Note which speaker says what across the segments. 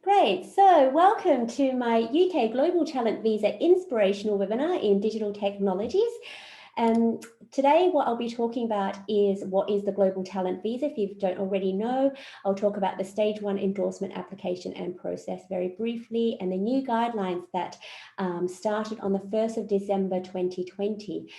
Speaker 1: Great. So welcome to my UK Global Talent Visa Inspirational webinar in digital technologies. Today, what I'll be talking about is what is the Global Talent Visa. If you don't already know, I'll talk about the stage 1 endorsement application and process very briefly, and the new guidelines that started on the 1st of December 2020.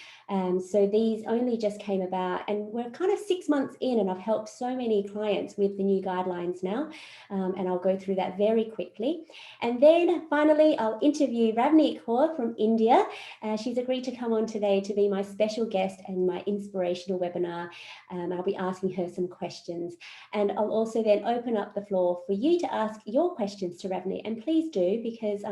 Speaker 1: So these only just came about, and we're kind of 6 months in, and I've helped so many clients with the new guidelines now, and I'll go through that very quickly. And then finally, I'll interview Ravneet Kaur from India. She's agreed to come on today to be my special guest and my inspirational webinar. I'll be asking her some questions, and I'll also then open up the floor for you to ask your questions to Ravneet, and please do, because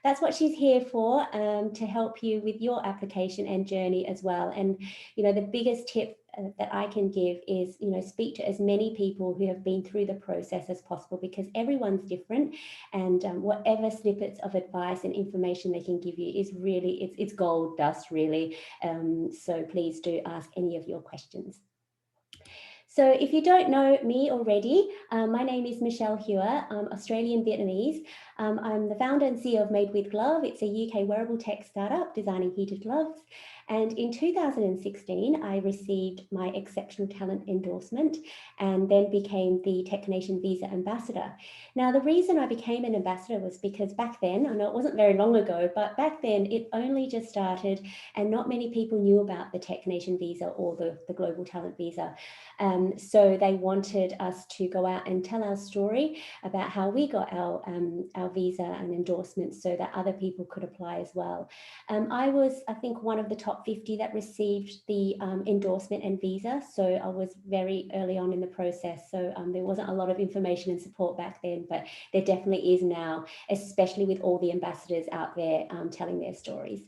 Speaker 1: that's what she's here for, to help you with your application and journey as well. And the biggest tip that I can give is, speak to as many people who have been through the process as possible, because everyone's different, and whatever snippets of advice and information they can give you is really, it's gold dust, really. So please do ask any of your questions. So if you don't know me already, my name is Michelle Hewer. I'm Australian Vietnamese. I'm the founder and CEO of Made with Glove. It's a UK wearable tech startup designing heated gloves. And in 2016, I received my Exceptional Talent endorsement and then became the Tech Nation Visa Ambassador. Now, the reason I became an ambassador was because back then, I know it wasn't very long ago, but back then it only just started and not many people knew about the Tech Nation Visa or the Global Talent Visa. So they wanted us to go out and tell our story about how we got our visa and endorsement so that other people could apply as well. I was, I think, one of the top 50 that received the endorsement and visa. So I was very early on in the process. So there wasn't a lot of information and support back then, but there definitely is now, especially with all the ambassadors out there telling their stories.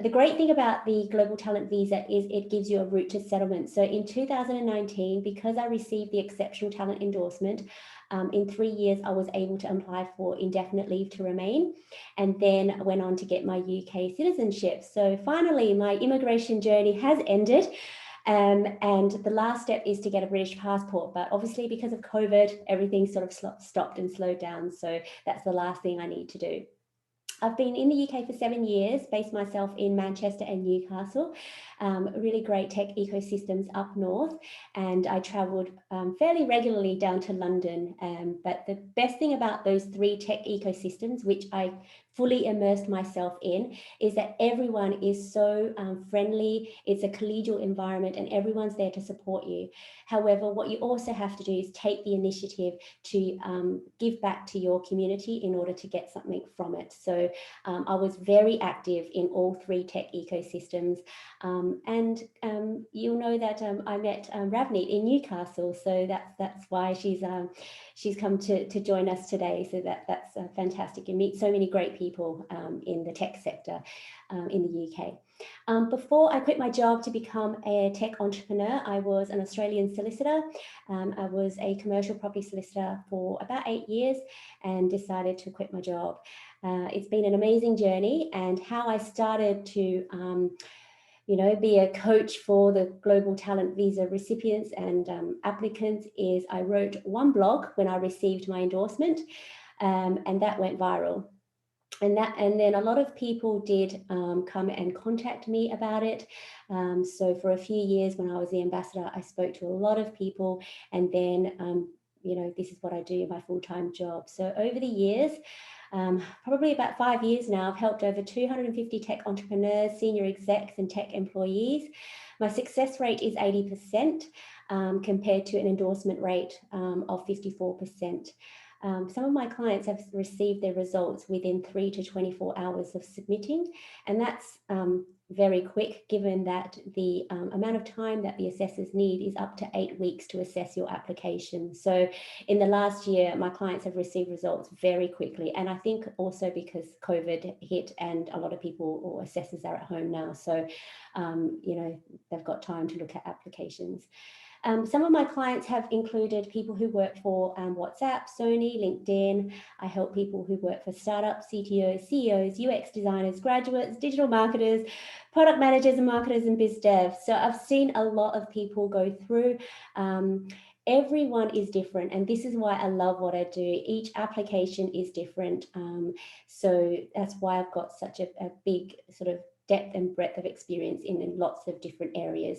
Speaker 1: The great thing about the Global Talent Visa is it gives you a route to settlement. So in 2019, because I received the Exceptional Talent endorsement, in 3 years, I was able to apply for indefinite leave to remain, and then went on to get my UK citizenship. So finally, my immigration journey has ended. And the last step is to get a British passport, but obviously because of COVID, everything sort of stopped and slowed down. So that's the last thing I need to do. I've been in the UK for 7 years, based myself in Manchester and Newcastle, really great tech ecosystems up north, and I travelled fairly regularly down to London. But the best thing about those 3 tech ecosystems, which I fully immersed myself in, is that everyone is so friendly. It's a collegial environment and everyone's there to support you. However, what you also have to do is take the initiative to give back to your community in order to get something from it. So I was very active in all 3 tech ecosystems. And you'll know that I met Ravneet in Newcastle, so that's why she's come to join us today. So that's fantastic. You meet so many great people in the tech sector in the UK. Before I quit my job to become a tech entrepreneur, I was an Australian solicitor. I was a commercial property solicitor for about 8 years and decided to quit my job. It's been an amazing journey, and how I started to be a coach for the Global Talent Visa recipients and applicants is I wrote one blog when I received my endorsement, and that went viral. And then a lot of people did come and contact me about it. So for a few years when I was the ambassador, I spoke to a lot of people, and then this is what I do in my full-time job. So over the years, probably about 5 years now, I've helped over 250 tech entrepreneurs, senior execs and tech employees. My success rate is 80% compared to an endorsement rate of 54%. Some of my clients have received their results within 3 to 24 hours of submitting, and that's very quick, given that the amount of time that the assessors need is up to 8 weeks to assess your application. So in the last year, my clients have received results very quickly, and I think also because COVID hit and a lot of people or assessors are at home now, so they've got time to look at applications. Some of my clients have included people who work for WhatsApp, Sony, LinkedIn. I help people who work for startups, CTOs, CEOs, UX designers, graduates, digital marketers, product managers and marketers, and biz devs. So I've seen a lot of people go through Everyone is different, and this is why I love what I do. Each application is different, so that's why I've got such a big sort of depth and breadth of experience in lots of different areas.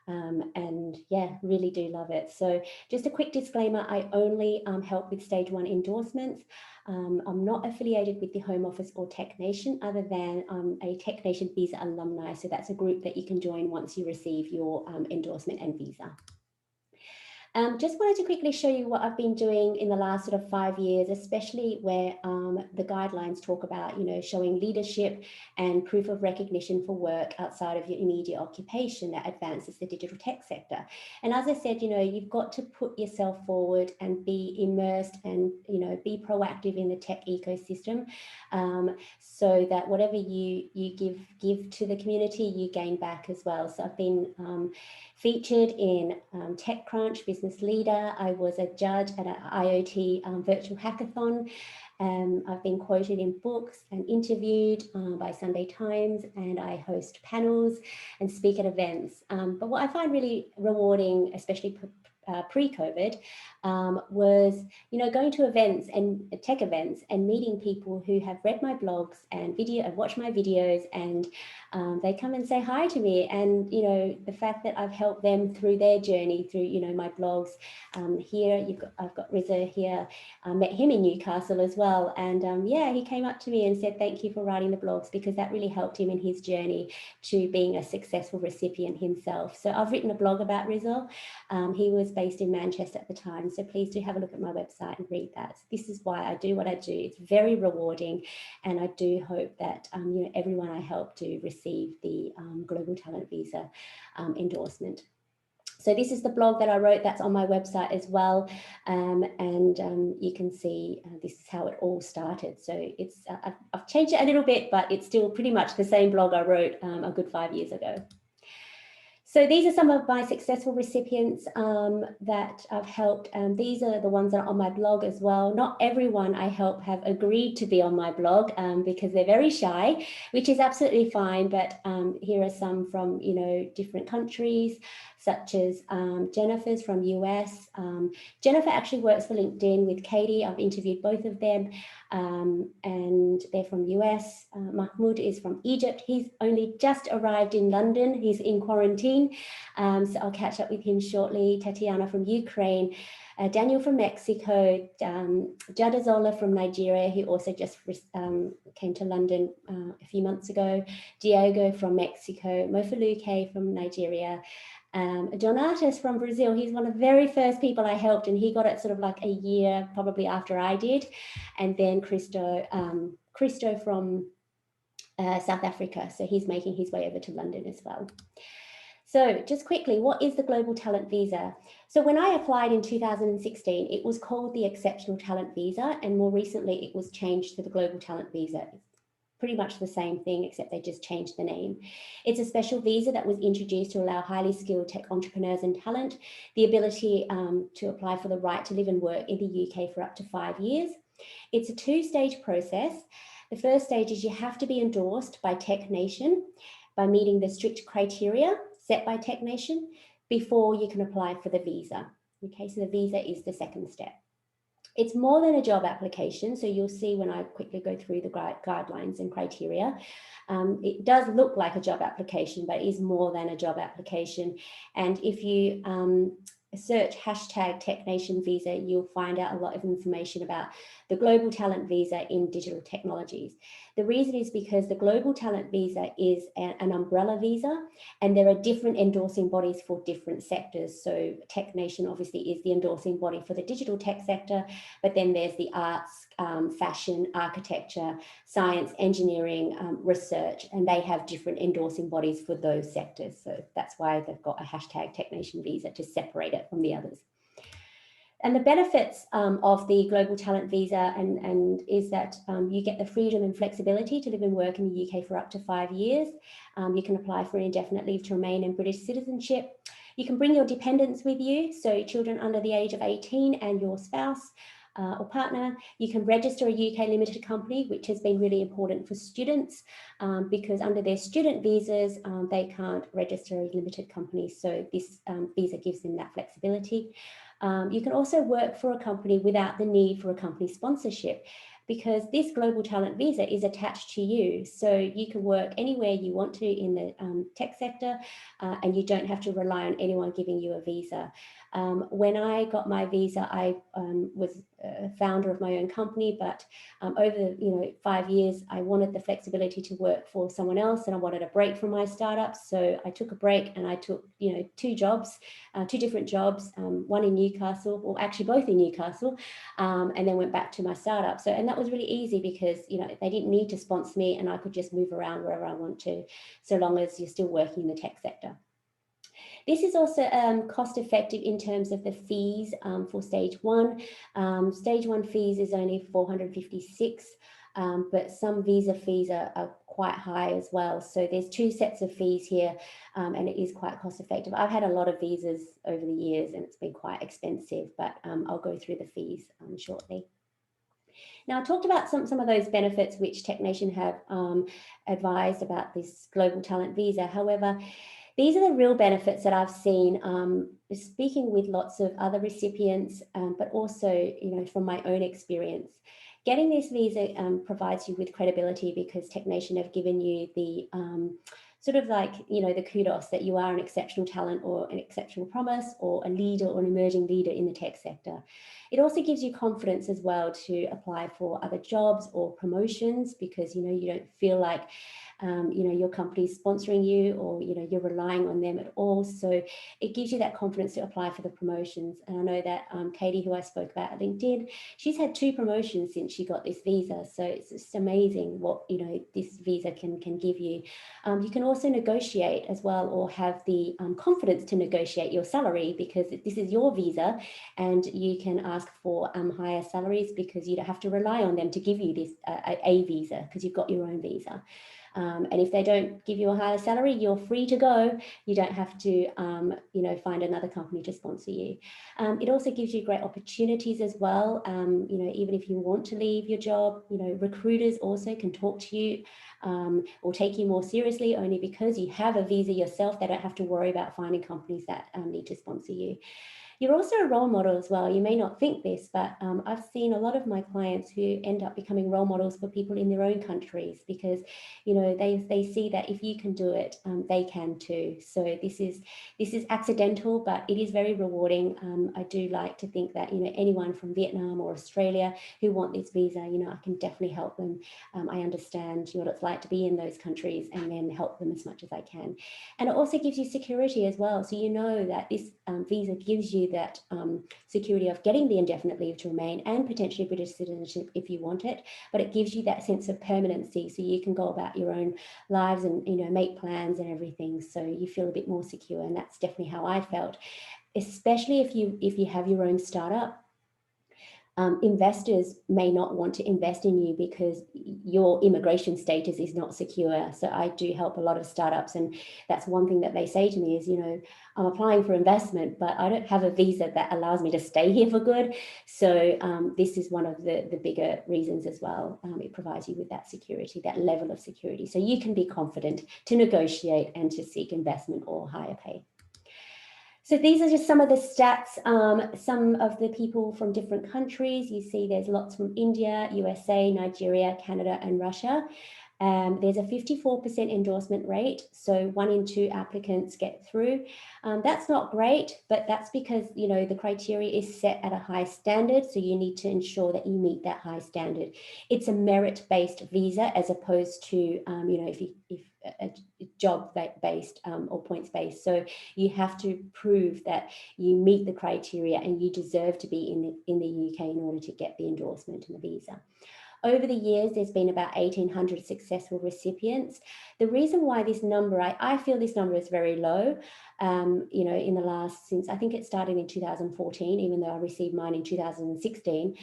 Speaker 1: And yeah, really do love it. So just a quick disclaimer, I only help with stage 1 endorsements. I'm not affiliated with the Home Office or Tech Nation, other than a Tech Nation visa alumni. So that's a group that you can join once you receive your endorsement and visa. Just wanted to quickly show you what I've been doing in the last sort of 5 years, especially where the guidelines talk about, you know, showing leadership and proof of recognition for work outside of your immediate occupation that advances the digital tech sector. And as I said, you know, you've got to put yourself forward and be immersed and, you know, be proactive in the tech ecosystem, so that whatever you give to the community, you gain back as well. So I've been featured in TechCrunch, Business Leader. I was a judge at an IoT virtual hackathon. I've been quoted in books and interviewed by Sunday Times, and I host panels and speak at events. But what I find really rewarding, especially pre-COVID, was, you know, going to events and tech events and meeting people who have read my blogs and watched my videos, and they come and say hi to me. And, you know, the fact that I've helped them through their journey through, you know, my blogs. Here I've got Riza here. I met him in Newcastle as well, and yeah, he came up to me and said thank you for writing the blogs, because that really helped him in his journey to being a successful recipient himself. So I've written a blog about Riza. He was based in Manchester at the time, so please do have a look at my website and read that. This is why I do what I do. It's very rewarding, and I do hope that you know, everyone I help to receive the Global Talent Visa endorsement. So this is the blog that I wrote, that's on my website as well, and you can see this is how it all started. So it's I've changed it a little bit, but it's still pretty much the same blog I wrote a good 5 years ago. So these are some of my successful recipients that I've helped. These are the ones that are on my blog as well. Not everyone I help have agreed to be on my blog because they're very shy, which is absolutely fine. But here are some from, you know, different countries, such as Jennifer's from US. Jennifer actually works for LinkedIn with Katie. I've interviewed both of them, and they're from US. Mahmoud is from Egypt. He's only just arrived in London. He's in quarantine. So I'll catch up with him shortly. Tatiana from Ukraine, Daniel from Mexico, Jadazola from Nigeria, who also just came to London a few months ago, Diego from Mexico, Mofaluke from Nigeria, Donatus from Brazil. He's one of the very first people I helped, and he got it sort of like a year probably after I did. And then Christo from South Africa. So he's making his way over to London as well. So just quickly, what is the Global Talent Visa? So when I applied in 2016, it was called the Exceptional Talent Visa, and more recently it was changed to the Global Talent Visa. It's pretty much the same thing, except they just changed the name. It's a special visa that was introduced to allow highly skilled tech entrepreneurs and talent the ability to apply for the right to live and work in the UK for up to 5 years. It's a two-stage process. The first stage is you have to be endorsed by Tech Nation by meeting the strict criteria set by Tech Nation before you can apply for the visa. Okay, so the visa is the second step. It's more than a job application, so you'll see when I quickly go through the guidelines and criteria. It does look like a job application, but it is more than a job application. And if you search hashtag Tech Nation Visa, you'll find out a lot of information about the Global Talent Visa in digital technologies. The reason is because the Global Talent Visa is an umbrella visa, and there are different endorsing bodies for different sectors. So Tech Nation obviously is the endorsing body for the digital tech sector, but then there's the arts, fashion, architecture, science, engineering, research, and they have different endorsing bodies for those sectors. So that's why they've got a hashtag Tech Nation Visa to separate it from the others. And the benefits of the Global Talent Visa is that you get the freedom and flexibility to live and work in the UK for up to 5 years. You can apply for indefinite leave to remain and British citizenship. You can bring your dependents with you, so children under the age of 18 and your spouse or partner. You can register a UK limited company, which has been really important for students because under their student visas, they can't register a limited company. So this visa gives them that flexibility. You can also work for a company without the need for a company sponsorship, because this global talent visa is attached to you. So you can work anywhere you want to in the tech sector, and you don't have to rely on anyone giving you a visa. When I got my visa, I was a founder of my own company, but over the 5 years, I wanted the flexibility to work for someone else, and I wanted a break from my startup. So I took a break, and I took 2 jobs, 2 different jobs, one in Newcastle, or actually both in Newcastle, and then went back to my startup. So, and that was really easy because they didn't need to sponsor me, and I could just move around wherever I want to, so long as you're still working in the tech sector. This is also cost effective in terms of the fees for stage 1. Stage 1 fees is only $456, but some visa fees are quite high as well. So there's 2 sets of fees here, and it is quite cost effective. I've had a lot of visas over the years, and it's been quite expensive, but I'll go through the fees shortly. Now, I talked about some of those benefits which TechNation have advised about this global talent visa. However, these are the real benefits that I've seen speaking with lots of other recipients, but also, from my own experience. Getting this visa provides you with credibility because TechNation have given you the sort of like, the kudos that you are an exceptional talent or an exceptional promise or a leader or an emerging leader in the tech sector. It also gives you confidence as well to apply for other jobs or promotions because, you don't feel like your company's sponsoring you or, you're relying on them at all. So it gives you that confidence to apply for the promotions. And I know that Katie, who I spoke about at LinkedIn, she's had 2 promotions since she got this visa. So it's just amazing what, this visa can give you. You can also negotiate as well, or have the confidence to negotiate your salary because this is your visa, and you can ask for higher salaries because you don't have to rely on them to give you this a visa because you've got your own visa. And if they don't give you a higher salary, you're free to go. You don't have to, find another company to sponsor you. It also gives you great opportunities as well. Even if you want to leave your job, recruiters also can talk to you or take you more seriously only because you have a visa yourself. They don't have to worry about finding companies that need to sponsor you. You're also a role model as well. You may not think this, but I've seen a lot of my clients who end up becoming role models for people in their own countries because, they see that if you can do it, they can too. So this is accidental, but it is very rewarding. I do like to think that, anyone from Vietnam or Australia who want this visa, I can definitely help them. I understand what it's like to be in those countries and then help them as much as I can. And it also gives you security as well. So you know that this visa gives you that security of getting the indefinite leave to remain and potentially British citizenship if you want it, but it gives you that sense of permanency so you can go about your own lives and make plans and everything, so you feel a bit more secure. And that's definitely how I felt, especially if you have your own startup. Investors may not want to invest in you because your immigration status is not secure. So I do help a lot of startups, and that's one thing that they say to me is, I'm applying for investment, but I don't have a visa that allows me to stay here for good. So this is one of the bigger reasons as well. It provides you with that security, that level of security. So you can be confident to negotiate and to seek investment or higher pay. So these are just some of the stats, some of the people from different countries. You see there's lots from India, USA, Nigeria, Canada, and Russia. There's a 54% endorsement rate, so 1 in 2 applicants get through. That's not great, but that's because, the criteria is set at a high standard, so you need to ensure that you meet that high standard. It's a merit-based visa as opposed to, if a job-based or points-based. So you have to prove that you meet the criteria and you deserve to be in the UK in order to get the endorsement and the visa. Over the years, there's been about 1,800 successful recipients. The reason why this number, I feel this number is very low, in the last, since I think it started in 2014, even though I received mine in 2016,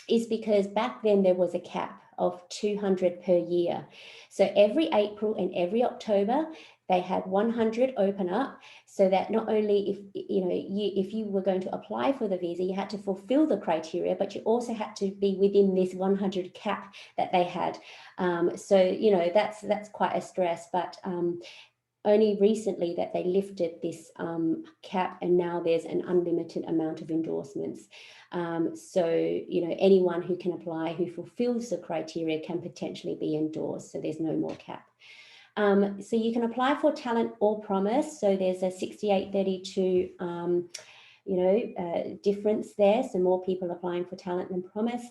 Speaker 1: is because back then there was a cap of 200 per year. So every April and every October, they had 100 open up, so that not only if you were going to apply for the visa, you had to fulfill the criteria, but you also had to be within this 100 cap that they had. So that's quite a stress, but only recently that they lifted this cap, and now there's an unlimited amount of endorsements. So, anyone who can apply who fulfills the criteria can potentially be endorsed. So there's no more cap. So you can apply for talent or promise. So there's a 68-32 difference there. So more people applying for talent than promise.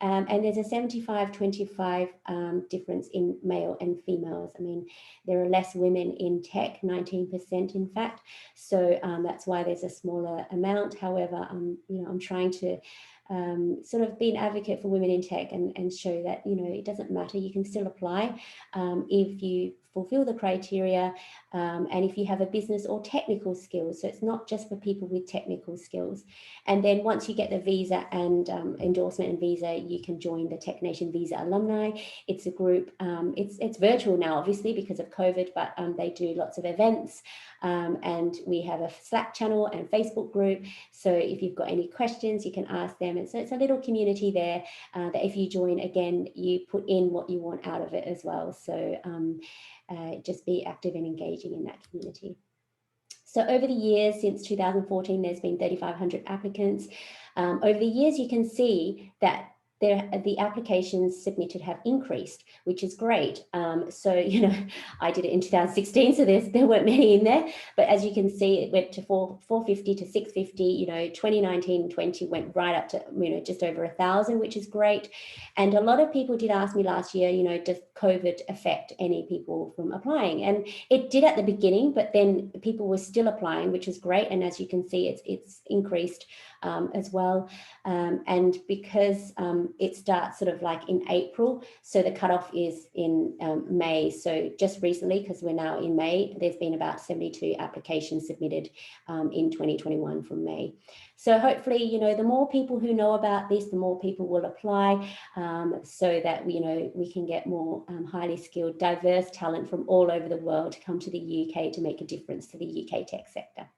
Speaker 1: And there's a 75-25 difference in male and females. I mean, there are less women in tech, 19% in fact. So that's why there's a smaller amount. However, I'm trying to sort of be an advocate for women in tech and show that, it doesn't matter, you can still apply if you fulfill the criteria and if you have a business or technical skills. So it's not just for people with technical skills. And then once you get the visa and endorsement and visa, you can join the Tech Nation Visa Alumni. It's a group, it's virtual now, obviously, because of COVID, but they do lots of events. And we have a Slack channel and Facebook group. So if you've got any questions, you can ask them. And so it's a little community there that if you join, again, you put in what you want out of it as well. So just be active and engaging in that community. So over the years, since 2014, there's been 3,500 applicants. Over the years, you can see that the applications submitted have increased, which is great. So, I did it in 2016, so there weren't many in there. But as you can see, it went to 450 to 650. 2019 and 20 went right up to just over 1,000, which is great. And a lot of people did ask me last year, does COVID affect any people from applying? And it did at the beginning, but then people were still applying, which is great. And as you can see, it's increased as well. And because it starts sort of like in April, so the cutoff is in May. So just recently, because we're now in May, there's been about 72 applications submitted in 2021 from May. So hopefully, the more people who know about this, the more people will apply, so that we can get more highly skilled, diverse talent from all over the world to come to the UK to make a difference to the UK tech sector.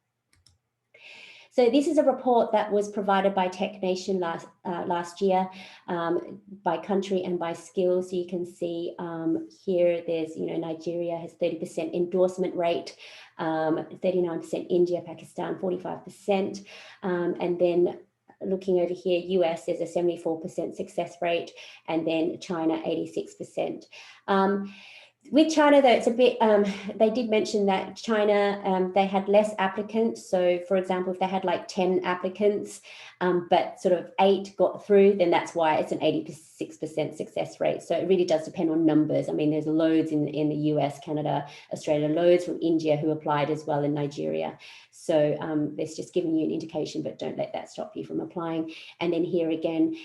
Speaker 1: So this is a report that was provided by Tech Nation last year by country and by skills. So you can see here there's, Nigeria has 30% endorsement rate, 39% India, Pakistan, 45%. And then looking over here, US, there's a 74% success rate, and then China, 86%. With China, though, it's a bit, they did mention that China, they had less applicants. So, for example, if they had like 10 applicants, but sort of 8 got through, then that's why it's an 86% success rate. So it really does depend on numbers. I mean, there's loads in the US, Canada, Australia, loads from India who applied as well, in Nigeria. So it's just giving you an indication, but don't let that stop you from applying. And then here again,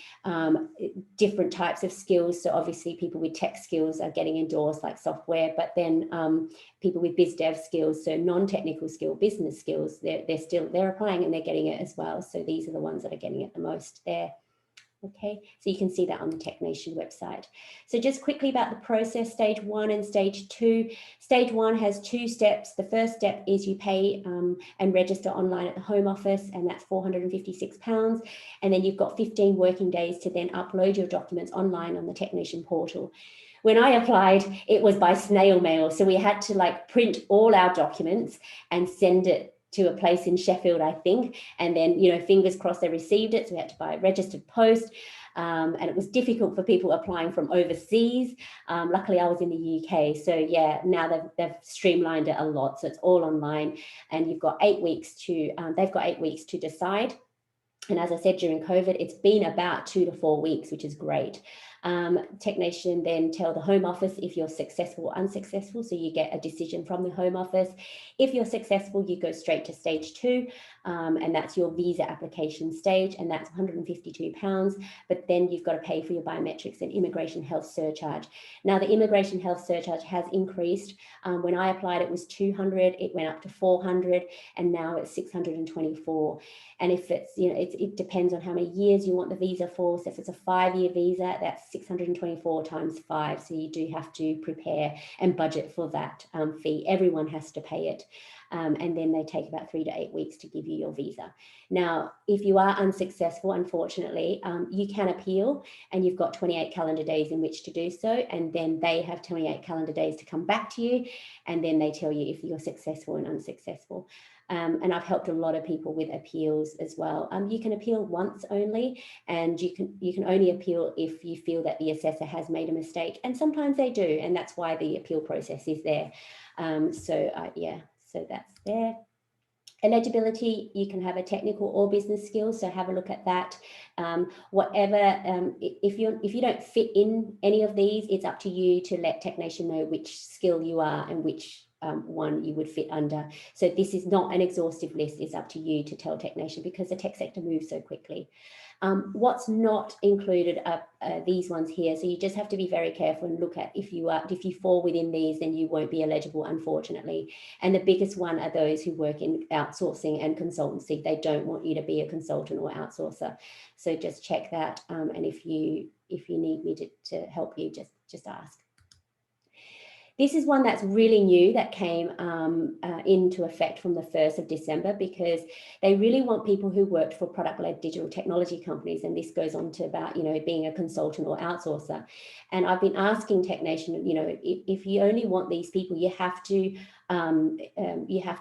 Speaker 1: different types of skills. So obviously people with tech skills are getting endorsed, like software, but then people with biz dev skills, so non-technical skill, business skills, they're applying and they're getting it as well. So these are the ones that are getting it the most there. Okay, so you can see that on the Tech Nation website. So just quickly about the process, stage 1 and stage 2. Stage 1 has 2 steps. The first step is you pay and register online at the Home Office, and that's £456. And then you've got 15 working days to then upload your documents online on the Tech Nation portal. When I applied, it was by snail mail. So we had to like print all our documents and send it to a place in Sheffield, I think. And then, fingers crossed they received it. So we had to buy a registered post. And it was difficult for people applying from overseas. Luckily, I was in the UK. So yeah, now they've streamlined it a lot. So it's all online, and you've got 8 weeks to, they've got 8 weeks to decide. And as I said, during COVID, it's been about 2 to 4 weeks, which is great. Tech Nation then tell the Home Office if you're successful or unsuccessful. So you get a decision from the Home Office. If you're successful, you go straight to stage 2, and that's your visa application stage, and that's £152. But then you've got to pay for your biometrics and immigration health surcharge. Now, the immigration health surcharge has increased. When I applied, it was 200, it went up to 400, and now it's 624. And if it's, it depends on how many years you want the visa for. So if it's a 5-year visa, that's 624 times 5. So you do have to prepare and budget for that fee. Everyone has to pay it. And then they take about 3 to 8 weeks to give you your visa. Now, if you are unsuccessful, unfortunately, you can appeal, and you've got 28 calendar days in which to do so. And then they have 28 calendar days to come back to you, and then they tell you if you're successful and unsuccessful. And I've helped a lot of people with appeals as well. You can appeal once only, and you can only appeal if you feel that the assessor has made a mistake, and sometimes they do, and that's why the appeal process is there. So that's there. Eligibility, you can have a technical or business skill, so have a look at that. If you don't fit in any of these, it's up to you to let TechNation know which skill you are and which one you would fit under. So this is not an exhaustive list. It's up to you to tell TechNation, because the tech sector moves so quickly. What's not included are these ones here. So you just have to be very careful and look at if you fall within these, then you won't be eligible, unfortunately. And the biggest one are those who work in outsourcing and consultancy. They don't want you to be a consultant or outsourcer. So just check that. And if you need me to help you, just ask. This is one that's really new, that came into effect from the 1st of December, because they really want people who worked for product-led digital technology companies. And this goes on to about, being a consultant or outsourcer. And I've been asking TechNation, if you only want these people, you have to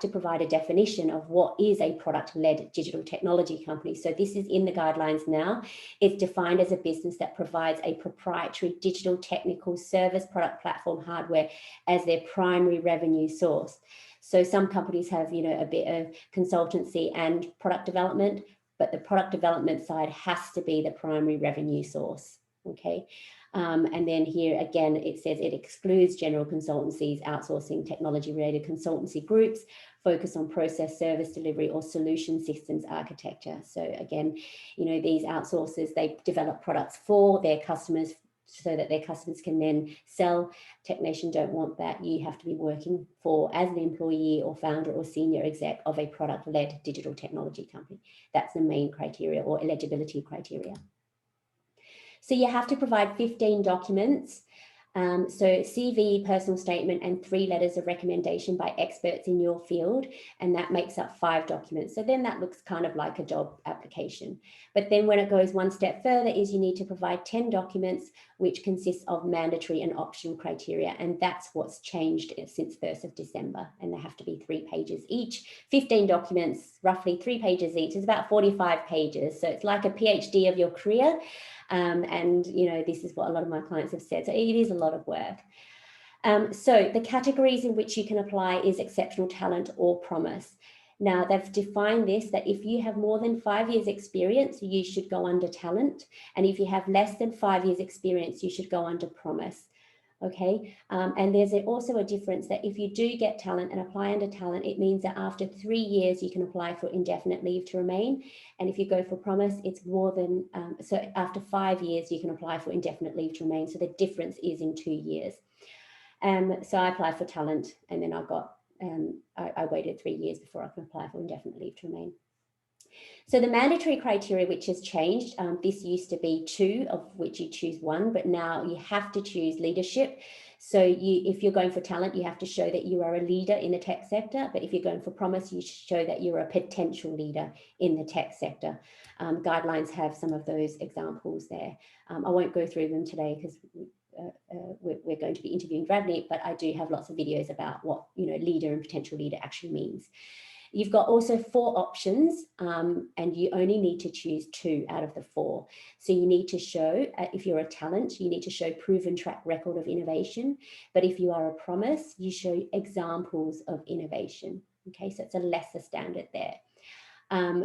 Speaker 1: provide a definition of what is a product-led digital technology company. So this is in the guidelines now. It's defined as a business that provides a proprietary digital technical service, product, platform, hardware as their primary revenue source. So some companies have, a bit of consultancy and product development, but the product development side has to be the primary revenue source. Okay. And then here again, it says it excludes general consultancies, outsourcing, technology-related consultancy groups, focus on process, service delivery, or solution systems architecture. So again, these outsourcers, they develop products for their customers so that their customers can then sell. TechNation don't want that. You have to be working as an employee or founder or senior exec of a product-led digital technology company. That's the main criteria, or eligibility criteria. So you have to provide 15 documents. So CV, personal statement, and 3 letters of recommendation by experts in your field, and that makes up 5 documents. So then that looks kind of like a job application. But then when it goes one step further is you need to provide 10 documents, which consists of mandatory and optional criteria, and that's what's changed since 1st of December, and they have to be 3 pages each. 15 documents, roughly 3 pages each, is about 45 pages. So it's like a PhD of your career. And this is what a lot of my clients have said. So it is a lot of work. So the categories in which you can apply is exceptional talent or promise. Now they've defined this, that if you have more than 5 years experience, you should go under talent. And if you have less than 5 years experience, you should go under promise. Okay, and there's also a difference that if you do get talent and apply under talent, it means that after 3 years, you can apply for indefinite leave to remain. And if you go for promise, it's more than, so after 5 years, you can apply for indefinite leave to remain. So the difference is in 2 years. So I applied for talent, and then I waited 3 years before I could apply for indefinite leave to remain. So the mandatory criteria, which has changed, this used to be 2, of which you choose 1, but now you have to choose leadership. So if you're going for talent, you have to show that you are a leader in the tech sector. But if you're going for promise, you show that you're a potential leader in the tech sector. Guidelines have some of those examples there. I won't go through them today because we're going to be interviewing Ravneet, but I do have lots of videos about what leader and potential leader actually means. You've got also 4 options, and you only need to choose 2 out of the 4. So you need to show, if you're a talent, you need to show proven track record of innovation. But if you are a promise, you show examples of innovation. Okay, so it's a lesser standard there.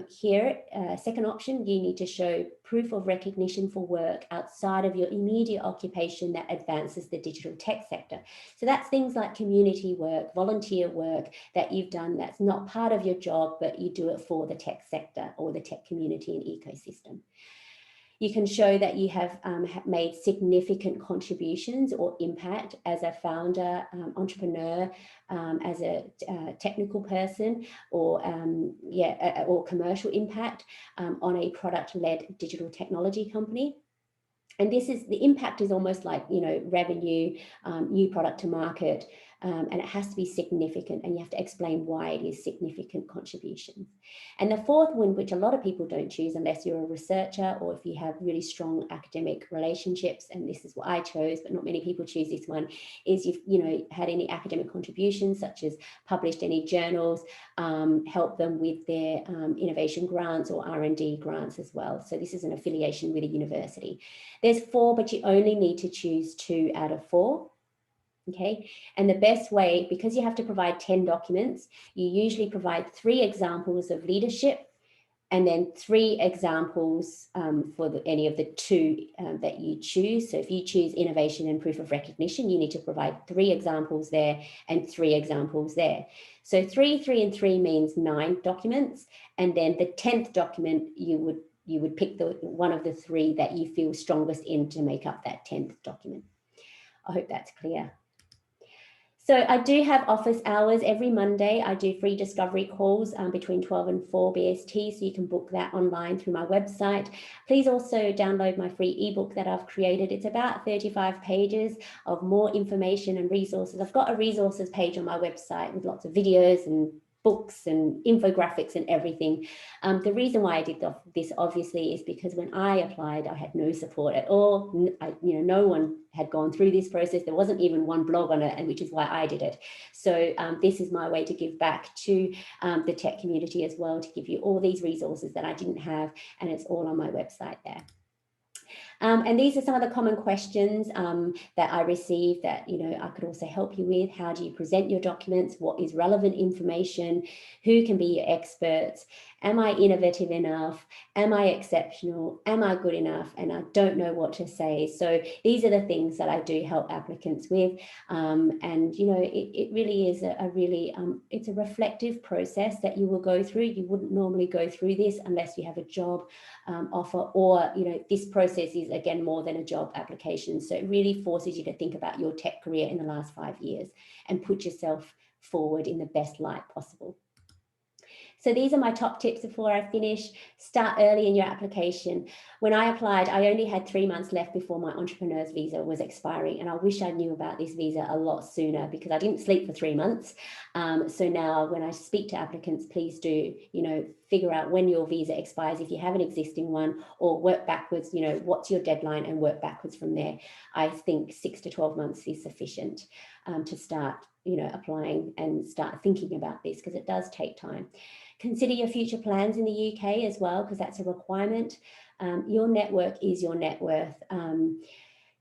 Speaker 1: Here, second option, you need to show proof of recognition for work outside of your immediate occupation that advances the digital tech sector. So that's things like community work, volunteer work that you've done that's not part of your job, but you do it for the tech sector or the tech community and ecosystem. You can show that you have made significant contributions or impact as a founder, entrepreneur, as a technical person, or commercial impact on a product-led digital technology company. And this is, the impact is almost like, you know, revenue, new product to market, and it has to be significant, and you have to explain why it is significant contributions. And the fourth one, which a lot of people don't choose unless you're a researcher or if you have really strong academic relationships, and this is what I chose, but not many people choose this one, is you've, you know, had any academic contributions, such as published any journals, help them with their innovation grants or R&D grants as well. So this is an affiliation with a university. There's 4, but you only need to choose 2 out of 4. Okay, and the best way, because you have to provide 10 documents, you usually provide 3 examples of leadership, and then 3 examples for any of the 2 that you choose. So if you choose innovation and proof of recognition, you need to provide 3 examples there and 3 examples there. So 3, 3, and 3 means 9 documents, and then the 10th document you would pick one of the 3 that you feel strongest in to make up that 10th document. I hope that's clear. So I do have office hours every Monday. I do free discovery calls between 12 and 4 BST, so you can book that online through my website. Please also download my free ebook that I've created. It's about 35 pages of more information and resources. I've got a resources page on my website with lots of videos and books and infographics and everything. The reason why I did this obviously is because when I applied, I had no support at all. No one had gone through this process. There wasn't even one blog on it, and which is why I did it. So this is my way to give back to the tech community as well, to give you all these resources that I didn't have, and it's all on my website there. And these are some of the common questions that I received that, you know, I could also help you with. How do you present your documents? What is relevant information? Who can be your experts? Am I innovative enough? Am I exceptional? Am I good enough? And I don't know what to say. So these are the things that I do help applicants with. And, you know, it really is it's a reflective process that you will go through. You wouldn't normally go through this unless you have a job offer, or, you know, this process is, again, more than a job application. So it really forces you to think about your tech career in the last 5 years and put yourself forward in the best light possible. So these are my top tips before I finish. Start early in your application. When I applied, I only had 3 months left before my entrepreneur's visa was expiring. And I wish I knew about this visa a lot sooner, because I didn't sleep for 3 months. So now when I speak to applicants, please do, you know, figure out when your visa expires if you have an existing one, or work backwards, you know, what's your deadline, and work backwards from there. I think 6 to 12 months is sufficient to start, you know, applying and start thinking about this, because it does take time. Consider your future plans in the UK as well, because that's a requirement. Your network is your net worth.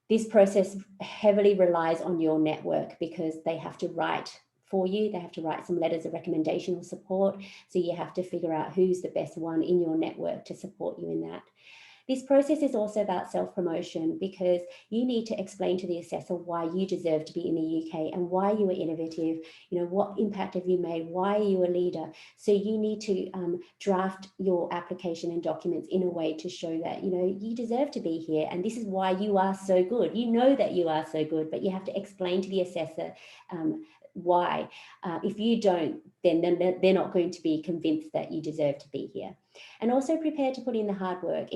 Speaker 1: This process heavily relies on your network, because they have to write for you. They have to write some letters of recommendation or support. So you have to figure out who's the best one in your network to support you in that. This process is also about self-promotion, because you need to explain to the assessor why you deserve to be in the UK and why you are innovative, you know, what impact have you made, why are you a leader. So you need to draft your application and documents in a way to show that, you know, you deserve to be here, and this is why you are so good. You know that you are so good, but you have to explain to the assessor why. If you don't, then they're not going to be convinced that you deserve to be here. And also prepare to put in the hard work.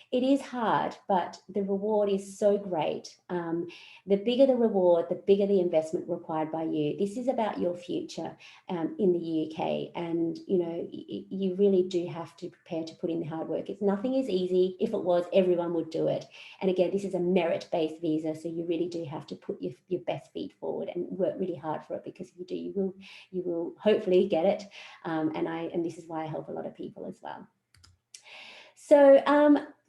Speaker 1: It is hard, but the reward is so great. The bigger the reward, the bigger the investment required by you. This is about your future in the UK, and you know, you really do have to prepare to put in the hard work. Nothing is easy. If it was, everyone would do it. And again, this is a merit-based visa, so you really do have to put your best feet forward and work really hard for it, because if you do, you will hopefully get it. And this is why I help a lot of people as well. So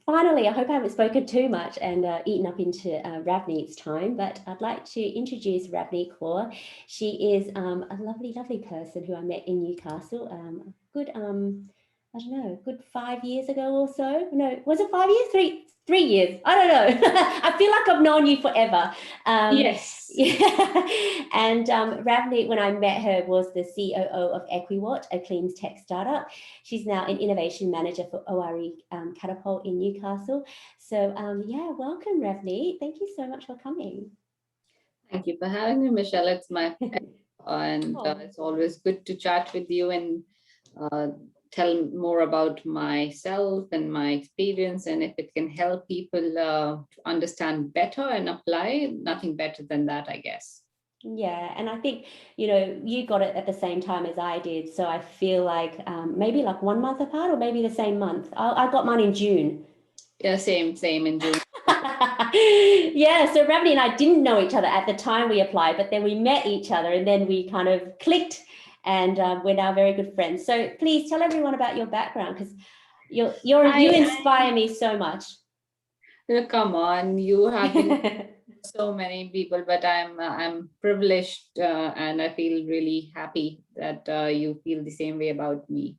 Speaker 1: finally, I hope I haven't spoken too much and eaten up into Ravneet's time, but I'd like to introduce Ravneet Kaur. She is a lovely, lovely person who I met in Newcastle I don't know, good 5 years ago or so. No, was it 5 years? 3 years. I don't know. I feel like I've known you forever.
Speaker 2: Yes.
Speaker 1: Yeah. And Ravneet, when I met her, was the COO of Equiwatt, a clean tech startup. She's now an innovation manager for ORE Catapult in Newcastle. So yeah, welcome, Ravneet. Thank you so much for coming.
Speaker 2: Thank you for having me, Michelle. It's my pleasure. And it's always good to chat with you and tell more about myself and my experience, and if it can help people to understand better and apply, nothing better than that, I guess.
Speaker 1: Yeah, and I think, you got it at the same time as I did. So I feel like maybe like 1 month apart or maybe the same month. I got mine in June.
Speaker 2: Yeah, same in June.
Speaker 1: Yeah, so Ravni and I didn't know each other at the time we applied, but then we met each other and then we kind of clicked, and we're now very good friends. So please tell everyone about your background, because you inspire me so much.
Speaker 2: Come on, you have been so many people, but I'm privileged, and I feel really happy that you feel the same way about me.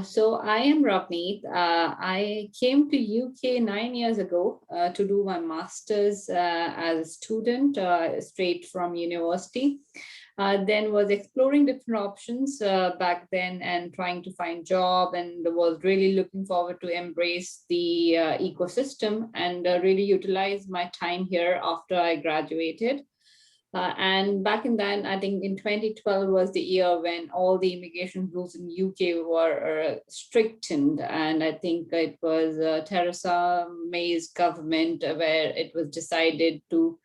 Speaker 2: So I am Ravneet. I came to UK 9 years ago to do my master's as a student, straight from university. Then was exploring different options back then and trying to find job, and was really looking forward to embrace the ecosystem and really utilize my time here after I graduated. And back in then, I think in 2012 was the year when all the immigration rules in UK were strictened. And I think it was Theresa May's government where it was decided to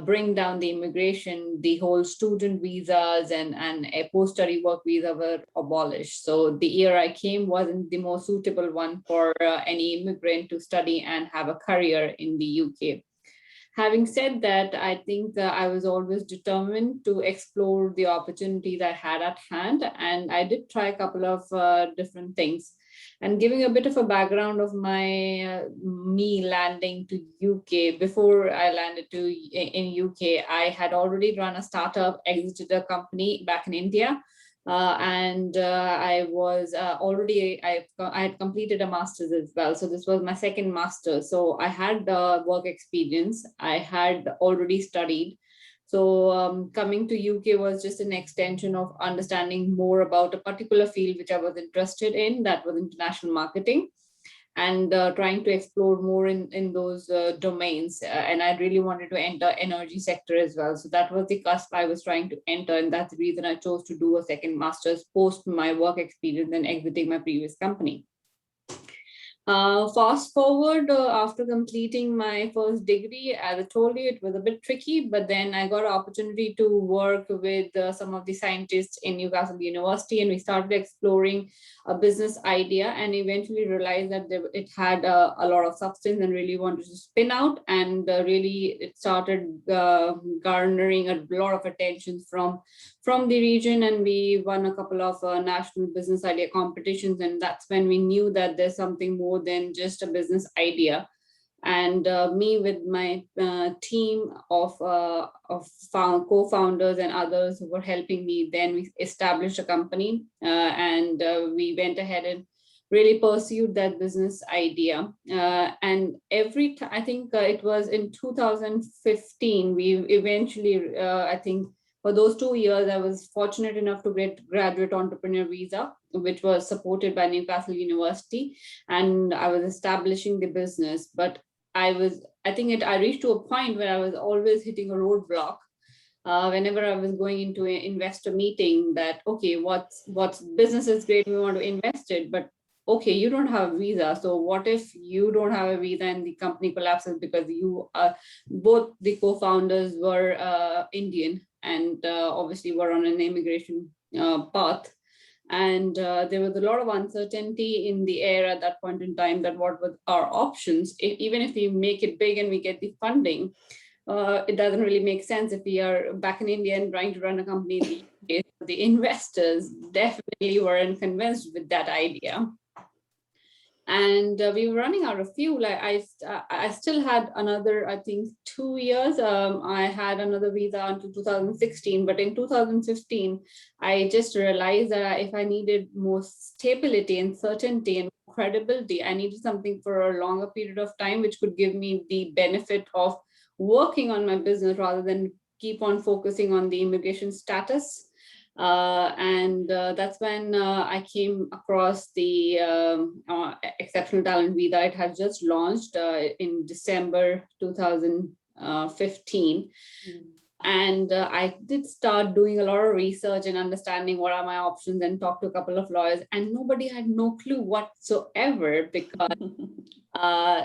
Speaker 2: bring down the immigration. The whole student visas and a post-study work visa were abolished. So the year I came wasn't the most suitable one for any immigrant to study and have a career in the UK. Having said that, I think I was always determined to explore the opportunities I had at hand, and I did try a couple of different things. And giving a bit of a background of my me landing to UK, before I landed in UK, I had already run a startup, exited a company back in India. And I was already, I had completed a master's as well. So this was my second master. So I had work experience. I had already studied. So coming to UK was just an extension of understanding more about a particular field which I was interested in, that was international marketing, and trying to explore more in those domains. And I really wanted to enter energy sector as well. So that was the cusp I was trying to enter. And that's the reason I chose to do a second master's post my work experience and exiting my previous company. Fast forward after completing my first degree, as I told you, it was a bit tricky, but then I got an opportunity to work with some of the scientists in Newcastle University, and we started exploring a business idea and eventually realized that it had a lot of substance and really wanted to spin out. And really it started garnering a lot of attention from the region, and we won a couple of national business idea competitions. And that's when we knew that there's something more than just a business idea. And me with my team of co-founders and others who were helping me, then we established a company, and we went ahead and really pursued that business idea. And I think it was in 2015, we eventually, I think, for those 2 years, I was fortunate enough to get graduate entrepreneur visa, which was supported by Newcastle University, and I was establishing the business. But I reached to a point where I was always hitting a roadblock. Whenever I was going into an investor meeting, that, okay, what's business is great, we want to invest it, but okay, you don't have a visa. So what if you don't have a visa and the company collapses because both the co-founders were Indian, and obviously were on an immigration path. And there was a lot of uncertainty in the air at that point in time, that what were our options. Even if we make it big and we get the funding, it doesn't really make sense if we are back in India and trying to run a company. The investors definitely weren't convinced with that idea. And we were running out of fuel. I still had another, I think, 2 years. I had another visa until 2016, but in 2015, I just realized that if I needed more stability and certainty and credibility, I needed something for a longer period of time, which could give me the benefit of working on my business rather than keep on focusing on the immigration status. And that's when I came across the Exceptional Talent Visa. It had just launched in December 2015. And I did start doing a lot of research and understanding what are my options, and talked to a couple of lawyers, and nobody had no clue whatsoever, because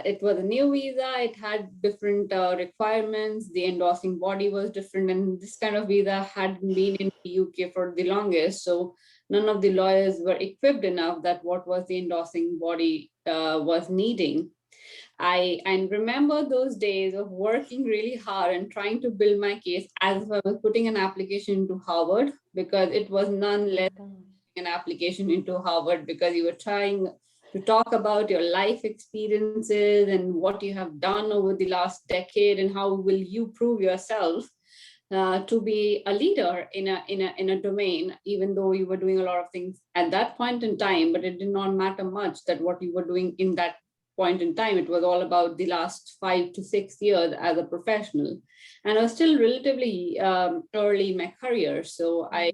Speaker 2: it was a new visa. It had different requirements. The endorsing body was different, and this kind of visa hadn't been in the UK for the longest. So none of the lawyers were equipped enough that what was the endorsing body was needing. I remember those days of working really hard and trying to build my case as if I was putting an application into Harvard, because it was none less an application into Harvard, because you were trying to talk about your life experiences and what you have done over the last decade, and how will you prove yourself to be a leader in a domain, even though you were doing a lot of things at that point in time. But it did not matter much that what you were doing in that point in time. It was all about the last 5 to 6 years as a professional, and I was still relatively early in my career. So I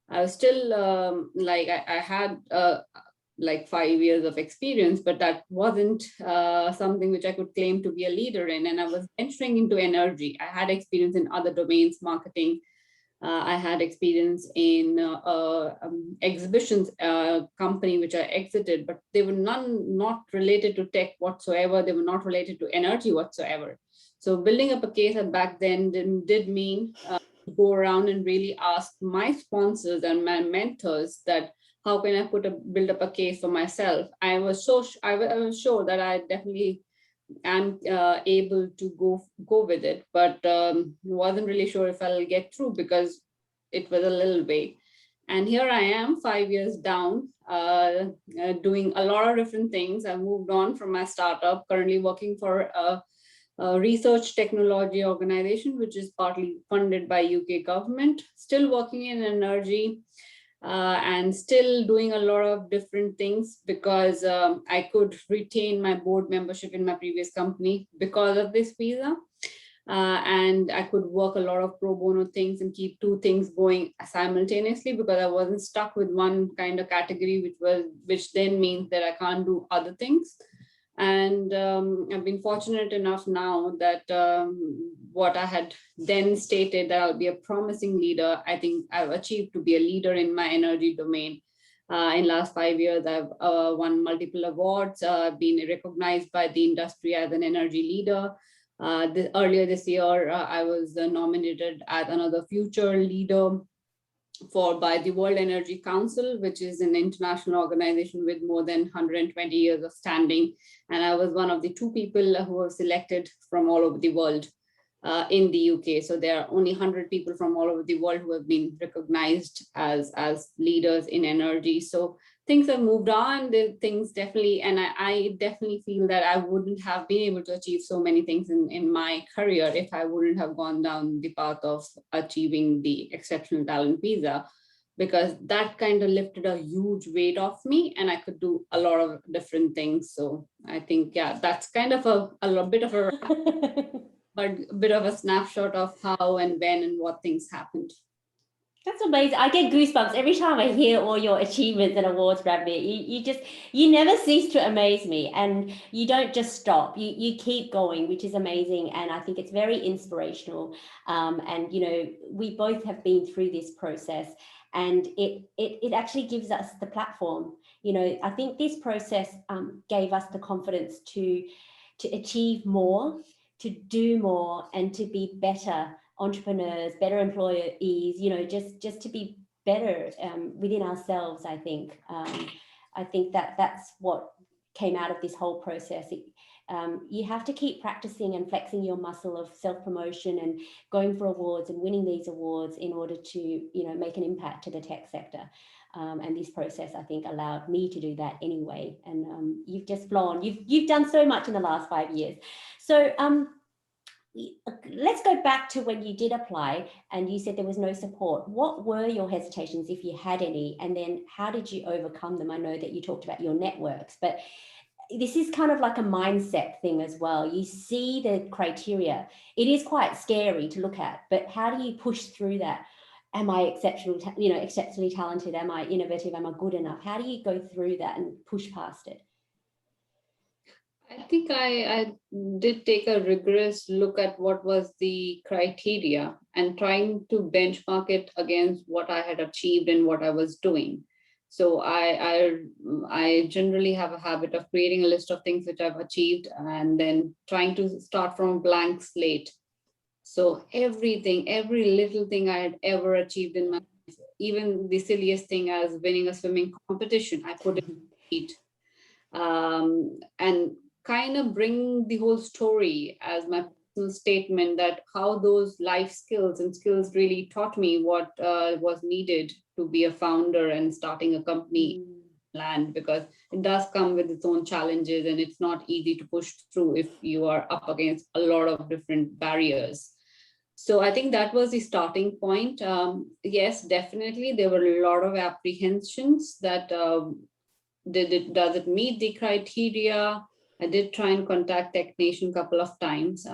Speaker 2: was still I had like 5 years of experience, but that wasn't something which I could claim to be a leader in. And I was entering into energy. I had experience in other domains, marketing. I had experience in exhibitions company, which I exited, but they were not related to tech whatsoever. They were not related to energy whatsoever. So building up a case back then did mean go around and really ask my sponsors and my mentors that how can I build up a case for myself. I was sure that I definitely am able to go with it, but wasn't really sure if I'll get through, because it was a little vague. And here I am 5 years down, doing a lot of different things. I've moved on from my startup, currently working for a research technology organization, which is partly funded by UK government, still working in energy, and still doing a lot of different things, because I could retain my board membership in my previous company because of this visa. And I could work a lot of pro bono things and keep two things going simultaneously, because I wasn't stuck with one kind of category, which then means that I can't do other things. And I've been fortunate enough now that what I had then stated that I'll be a promising leader, I think I've achieved to be a leader in my energy domain. In last 5 years, I've won multiple awards, been recognized by the industry as an energy leader. Earlier this year, I was nominated as another future leader by the World Energy Council, which is an international organization with more than 120 years of standing. And I was one of the 2 people who were selected from all over the world in the UK. So there are only 100 people from all over the world who have been recognized as leaders in energy. So things have moved on. Things definitely, and I definitely feel that I wouldn't have been able to achieve so many things in my career if I wouldn't have gone down the path of achieving the exceptional talent visa, because that kind of lifted a huge weight off me, and I could do a lot of different things. So I think, yeah, that's kind of a bit of a bit of a snapshot of how and when and what things happened.
Speaker 1: That's amazing. I get goosebumps every time I hear all your achievements and awards, Ravneet. You never cease to amaze me, and you don't just stop. You keep going, which is amazing. And I think it's very inspirational. And, we both have been through this process, and it actually gives us the platform. I think this process gave us the confidence to achieve more, to do more, and to be better entrepreneurs, better employees, just to be better within ourselves. I think that's what came out of this whole process. You have to keep practicing and flexing your muscle of self-promotion and going for awards and winning these awards in order to make an impact to the tech sector. And this process, I think, allowed me to do that anyway. And you've just flown. You've done so much in the last 5 years. So let's go back to when you did apply and you said there was no support. What were your hesitations, if you had any, and then how did you overcome them? I know that you talked about your networks, but this is kind of like a mindset thing as well. You see the criteria. It is quite scary to look at, but how do you push through that? Am I exceptionally talented? Am I innovative? Am I good enough? How do you go through that and push past it?
Speaker 2: I think I did take a rigorous look at what was the criteria and trying to benchmark it against what I had achieved and what I was doing. So I generally have a habit of creating a list of things which I've achieved and then trying to start from a blank slate. So everything, every little thing I had ever achieved in my life, even the silliest thing as winning a swimming competition, I put it and kind of bring the whole story as my personal statement that how those life skills and skills really taught me what was needed to be a founder and starting a company land, because it does come with its own challenges and it's not easy to push through if you are up against a lot of different barriers. So I think that was the starting point. Yes, definitely there were a lot of apprehensions that does it meet the criteria? I did try and contact TechNation a couple of times.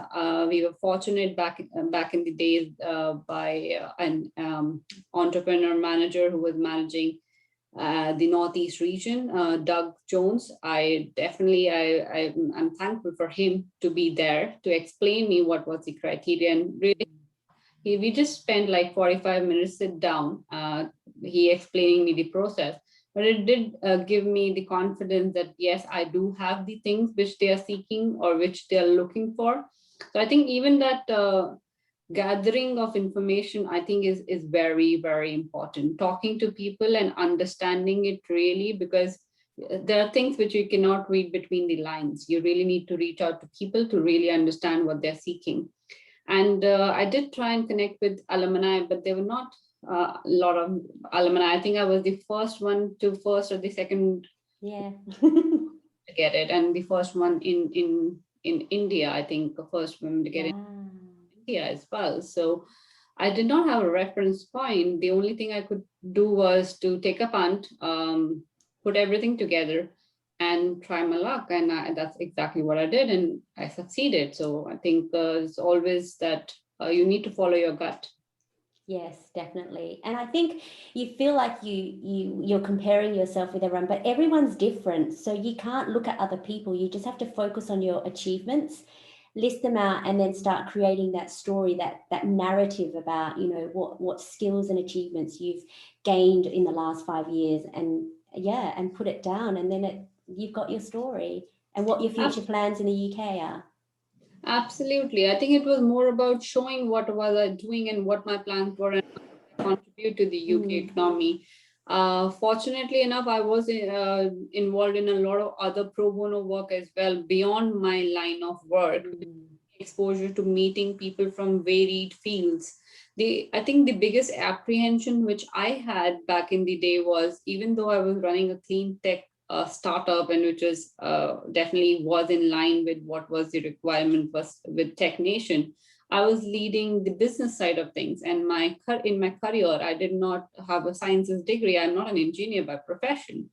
Speaker 2: We were fortunate back in the days by an entrepreneur manager who was managing the Northeast region, Doug Jones. I'm thankful for him to be there to explain me what was the criteria, and really we just spent like 45 minutes sit down, he explaining me the process. But it did give me the confidence that yes, I do have the things which they are seeking or which they are looking for. So I think even that gathering of information, I think is very, very important. Talking to people and understanding it really, because there are things which you cannot read between the lines. You really need to reach out to people to really understand what they're seeking. And I did try and connect with alumni, but they were not a lot of alumni. I think I was the first one to first or the second to get it, and the first one in India. I think the first woman to get it in India as well. So I did not have a reference point. The only thing I could do was to take a punt, put everything together, and try my luck. And that's exactly what I did, and I succeeded. So I think it's always that you need to follow your gut.
Speaker 1: Yes, definitely. And I think you feel like you're comparing yourself with everyone, but everyone's different. So you can't look at other people. You just have to focus on your achievements, list them out, and then start creating that story, that narrative about, you know, what skills and achievements you've gained in the last 5 years, and put it down, and then you've got your story and what your future plans in the UK are.
Speaker 2: Absolutely. I think it was more about showing what was I doing and what my plans were and how I contribute to the UK economy. Fortunately enough, I was involved in a lot of other pro bono work as well beyond my line of work. Exposure to meeting people from varied fields. I think the biggest apprehension which I had back in the day was, even though I was running a clean tech startup, and which was definitely was in line with what was the requirement was with TechNation, I was leading the business side of things. And in my career, I did not have a sciences degree. I'm not an engineer by profession.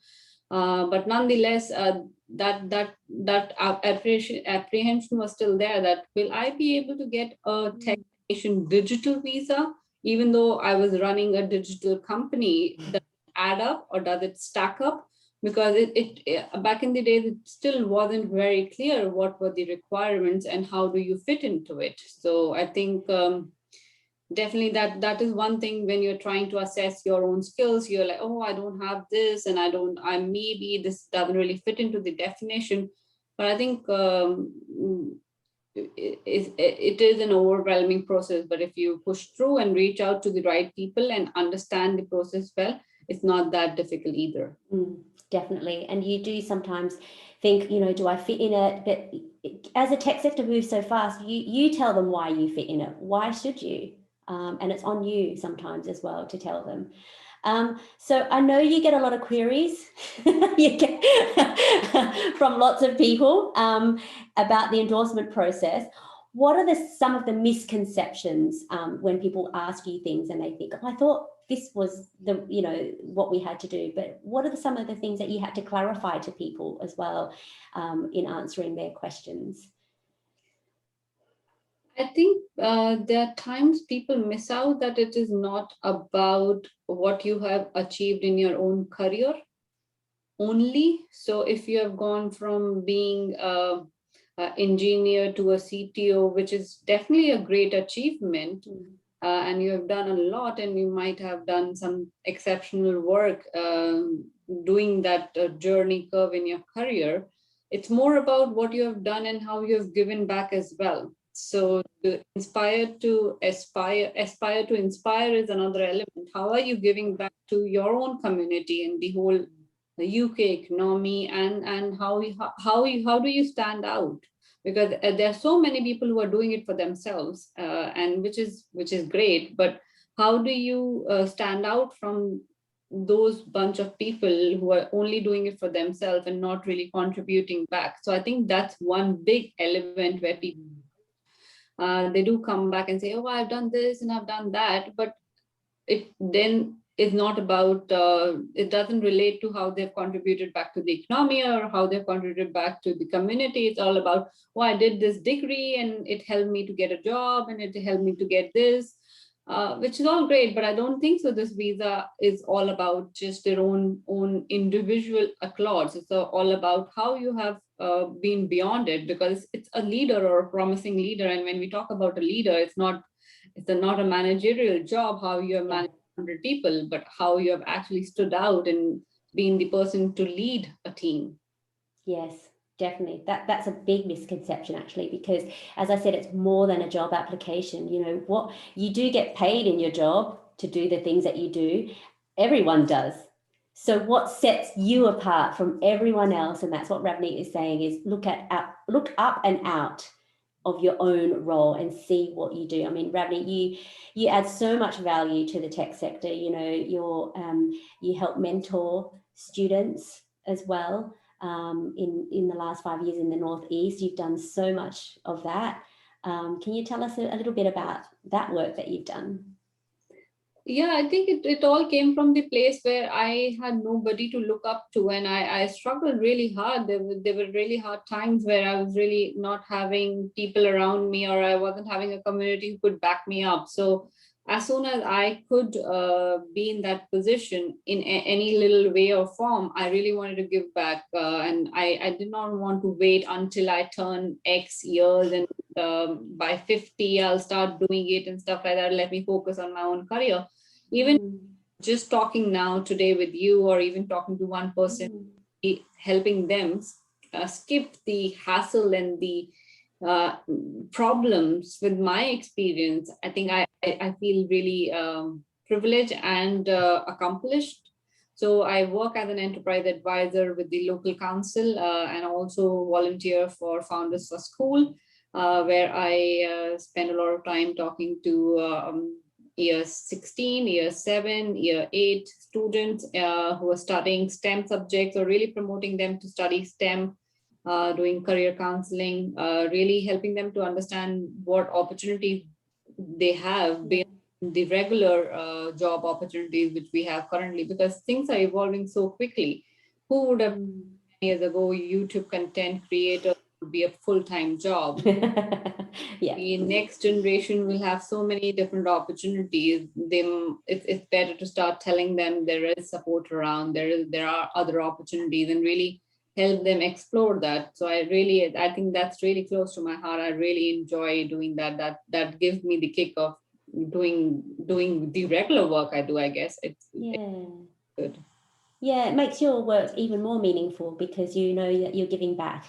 Speaker 2: But nonetheless, that apprehension was still there, that will I be able to get a TechNation digital visa, even though I was running a digital company? Does it add up or does it stack up? Because it back in the days, it still wasn't very clear what were the requirements and how do you fit into it. So I think definitely that is one thing. When you're trying to assess your own skills, you're like, oh, I don't have this, and maybe this doesn't really fit into the definition. But I think it is an overwhelming process. But if you push through and reach out to the right people and understand the process well, it's not that difficult either.
Speaker 1: Definitely. And you do sometimes think, you know, do I fit in it? But as a tech sector moves so fast, you tell them why you fit in it. Why should you? And it's on you sometimes as well to tell them. So I know you get a lot of queries from lots of people about the endorsement process. What are some of the misconceptions when people ask you things and they think, oh, I thought this was what we had to do, but what are some of the things that you had to clarify to people as well in answering their questions?
Speaker 2: I think there are times people miss out that it is not about what you have achieved in your own career only. So if you have gone from being engineer to a CTO, which is definitely a great achievement. And you have done a lot, and you might have done some exceptional work doing that journey curve in your career. It's more about what you have done and how you have given back as well. So to aspire to inspire is another element. How are you giving back to your own community and the whole UK economy, and how do you stand out? Because there are so many people who are doing it for themselves, and which is great. But how do you stand out from those bunch of people who are only doing it for themselves and not really contributing back? So I think that's one big element where people they do come back and say, oh, I've done this and I've done that, but it then is not about, it doesn't relate to how they've contributed back to the economy or how they've contributed back to the community. It's all about, oh, I did this degree and it helped me to get a job and it helped me to get this, which is all great, but I don't think so. This visa is all about just their own individual applause. It's all about how you have been beyond it, because it's a leader or a promising leader. And when we talk about a leader, it's not a managerial job, how you have managed 100 people, but how you have actually stood out and been the person to lead a team.
Speaker 1: Yes, definitely. That's a big misconception, actually, because as I said, it's more than a job application. You know, what you do get paid in your job to do the things that you do. Everyone does. So what sets you apart from everyone else, and that's what Ravneet is saying, is look up and out of your own role and see what you do. I mean, Ravneet, you add so much value to the tech sector. You know, you help mentor students as well. In the last 5 years in the Northeast, you've done so much of that. Can you tell us a little bit about that work that you've done?
Speaker 2: Yeah, I think it all came from the place where I had nobody to look up to, and I struggled really hard. There were really hard times where I was really not having people around me, or I wasn't having a community who could back me up. So as soon as I could be in that position in any little way or form, I really wanted to give back. And I did not want to wait until I turn X years and by 50, I'll start doing it and stuff like that. Let me focus on my own career. Even just talking now today with you, or even talking to one person, helping them skip the hassle and the problems with my experience. I think I feel really privileged and accomplished. So I work as an enterprise advisor with the local council, and also volunteer for Founders for School, where I spend a lot of time talking to year 16, year 7, year 8 students who are studying STEM subjects, or really promoting them to study STEM, doing career counseling, really helping them to understand what opportunities they have beyond the regular job opportunities which we have currently, because things are evolving so quickly. Who would have years ago YouTube content creator would be a full-time job? The next generation will have so many different opportunities. It's better to start telling them there is support around, there are other opportunities, and really help them explore that. So I think that's really close to my heart. I really enjoy doing that. That gives me the kick of doing the regular work I do, I guess. It's good.
Speaker 1: Yeah, it makes your work even more meaningful, because you know that you're giving back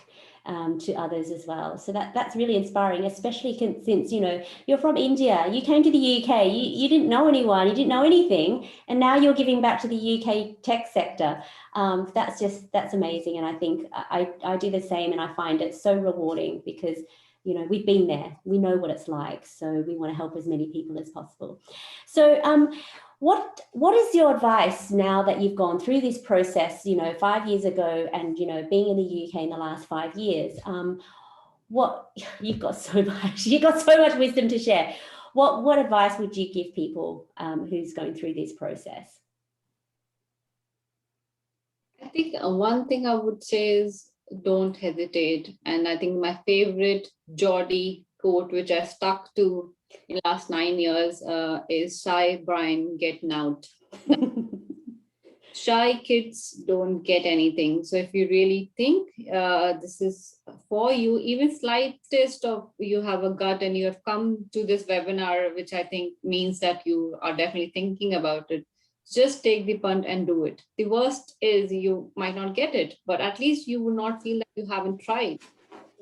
Speaker 1: to others as well. So that's really inspiring, especially since, you know, you're from India, you came to the UK, you didn't know anyone, you didn't know anything, and now you're giving back to the UK tech sector. That's amazing. And I think I do the same, and I find it so rewarding, because, you know, we've been there, we know what it's like, so we want to help as many people as possible. So what is your advice now that you've gone through this process, you know, 5 years ago, and, you know, being in the UK in the last 5 years? You've got so much wisdom to share. What advice would you give people who's going through this process?
Speaker 2: I think one thing I would say is don't hesitate. And I think my favorite Geordie quote, which I stuck to in the last 9 years, is "Shy Brian getting out." shy kids don't get anything. So if you really think this is for you, even slightest of you have a gut and you have come to this webinar, which I think means that you are definitely thinking about it, just take the punt and do it. The worst is you might not get it, but at least you will not feel that you haven't tried.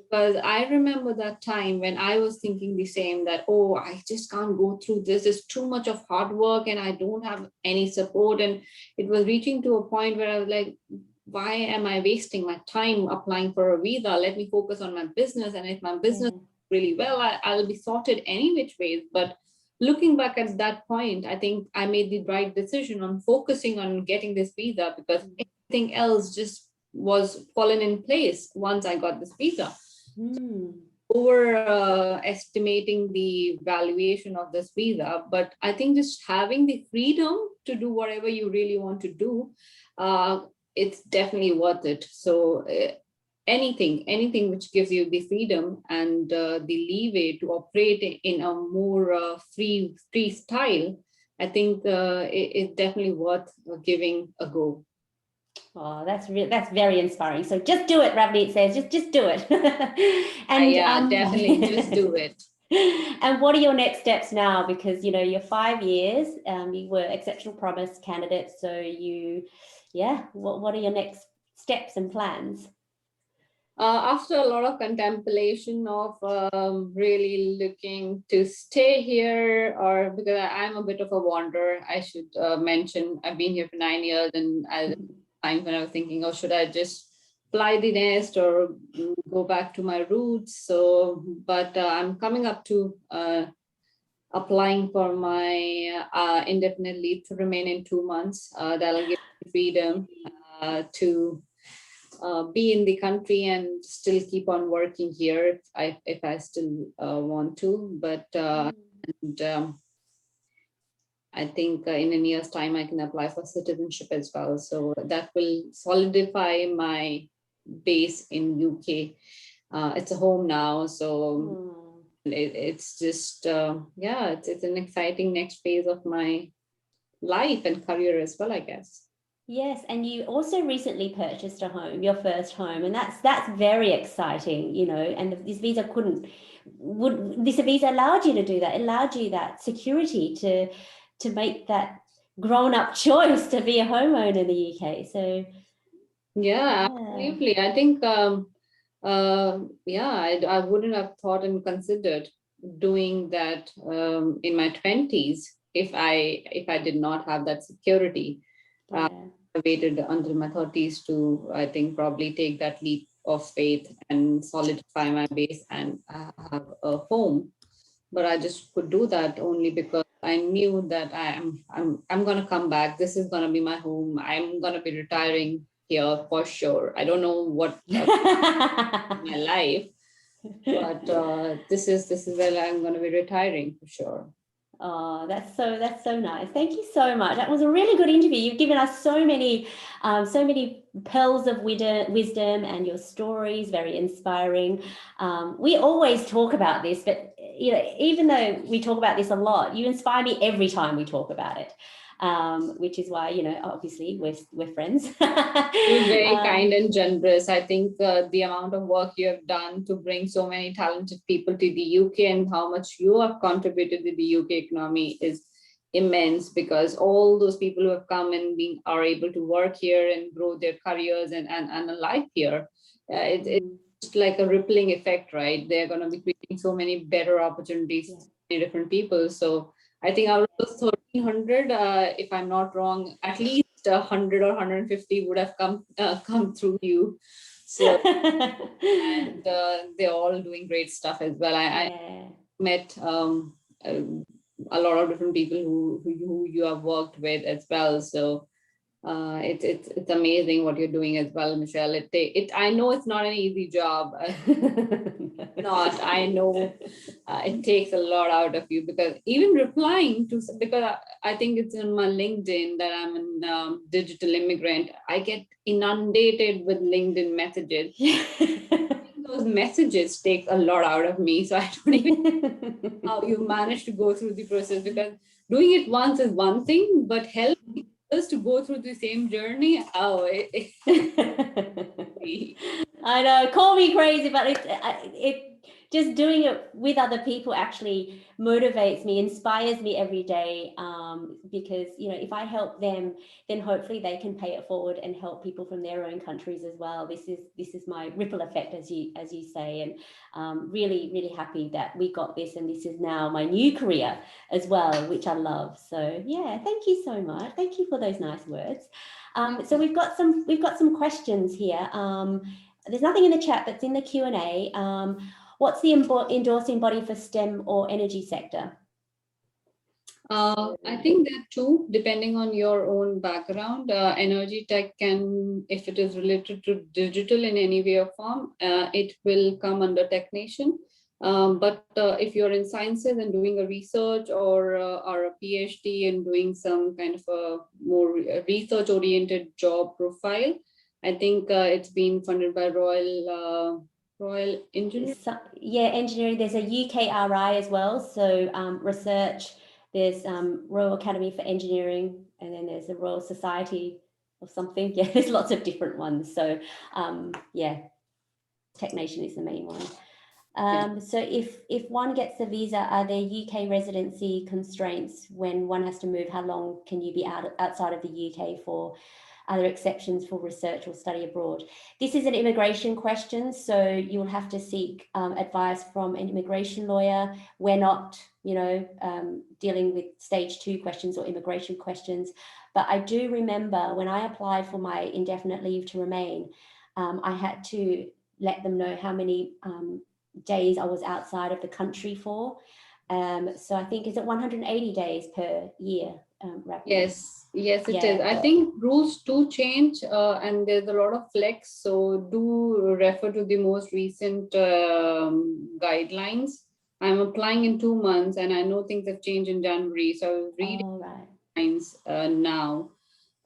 Speaker 2: Because I remember that time when I was thinking the same, that, oh, I just can't go through this. It's too much of hard work and I don't have any support. And it was reaching to a point where I was like, why am I wasting my time applying for a visa? Let me focus on my business. And if my business really well, I'll be sorted any which ways. But looking back at that point, I think I made the right decision on focusing on getting this visa, because everything else just was fallen in place once I got this visa. Overestimating the valuation of this visa, but I think just having the freedom to do whatever you really want to do, it's definitely worth it. So anything which gives you the freedom and the leeway to operate in a more free style, I think it's definitely worth giving a go.
Speaker 1: Oh, that's very inspiring. So just do it, Ravneet says. Just do it.
Speaker 2: And yeah, definitely just do it.
Speaker 1: And what are your next steps now? Because you're 5 years. You were exceptional promise candidate. So what are your next steps and plans?
Speaker 2: After a lot of contemplation of really looking to stay here, or because I'm a bit of a wanderer, I should mention I've been here for 9 years, and time when I was thinking, oh, should I just fly the nest or go back to my roots? So, but I'm coming up to applying for my indefinite leave to remain in 2 months. That'll give me freedom to be in the country and still keep on working here if I still want to. But I think in a year's time, I can apply for citizenship as well. So that will solidify my base in UK. It's a home now. So it's just, it's an exciting next phase of my life and career as well, I guess.
Speaker 1: Yes, and you also recently purchased a home, your first home, and that's very exciting, and this visa allowed you to do that. It allowed you that security to make that grown-up choice to be a homeowner in the UK. So
Speaker 2: yeah. Absolutely. I think I wouldn't have thought and considered doing that in my 20s if I did not have that security. I waited until my 30s to, I think, probably take that leap of faith and solidify my base and have a home. But I just could do that only because I knew that I'm going to come back. This is going to be my home. I'm going to be retiring here for sure. I don't know what my life, but this is where I'm going to be retiring for sure.
Speaker 1: Oh, that's so nice. Thank you so much. That was a really good interview. You've given us so many pearls of wisdom, and your stories very inspiring. We always talk about this, but even though we talk about this a lot, you inspire me every time we talk about it. Which is why, obviously we're friends.
Speaker 2: You're very kind and generous. I think the amount of work you have done to bring so many talented people to the UK and how much you have contributed to the UK economy is immense, because all those people who have come and are able to work here and grow their careers and a life here, it's like a rippling effect, right? They're going to be creating so many better opportunities for many different people. So I think out of those 1,300, if I'm not wrong, at least 100 or 150 would have come through you. So and they're all doing great stuff as well. I met a lot of different people who you have worked with as well. So it's amazing what you're doing as well, Michelle. I know it's not an easy job. I know it takes a lot out of you, because even replying to, because I think it's in my LinkedIn that I'm a digital immigrant, I get inundated with LinkedIn messages. Those messages take a lot out of me. So I don't even know how you manage to go through the process, because doing it once is one thing, but helping us to go through the same journey.
Speaker 1: I know, call me crazy, but it just doing it with other people actually motivates me, inspires me every day, because, you know, if I help them, then hopefully they can pay it forward and help people from their own countries as well. This is my ripple effect, as you say, and really happy that we got this, and this is now my new career as well, which I love. So yeah, thank you so much. Thank you for those nice words. So we've got some questions here. There's nothing in the chat, but it's in the Q&A. What's the endorsing body for STEM or energy sector?
Speaker 2: I think that too, depending on your own background, energy tech can, if it is related to digital in any way or form, it will come under technician. But if you're in sciences and doing a research or a PhD and doing some kind of a more research-oriented job profile, I think it's been funded by Royal Engineering.
Speaker 1: So, yeah, engineering. There's a UKRI as well. So research. There's Royal Academy for Engineering, and then there's the Royal Society or something. Yeah, there's lots of different ones. So yeah, technician is the main one. So if one gets the visa, are there UK residency constraints when one has to move? How long can you be outside of the UK for? Are there exceptions for research or study abroad? This is an immigration question, so you will have to seek advice from an immigration lawyer. We're not, you know, dealing with stage 2 questions or immigration questions. But I do remember when I applied for my indefinite leave to remain, I had to let them know how many days I was outside of the country for. So I think, is it 180 days per year?
Speaker 2: Yes, it is. I think rules do change, and there's a lot of flex. So do refer to the most recent guidelines. I'm applying in 2 months, and I know things have changed in January. So I was reading guidelines now.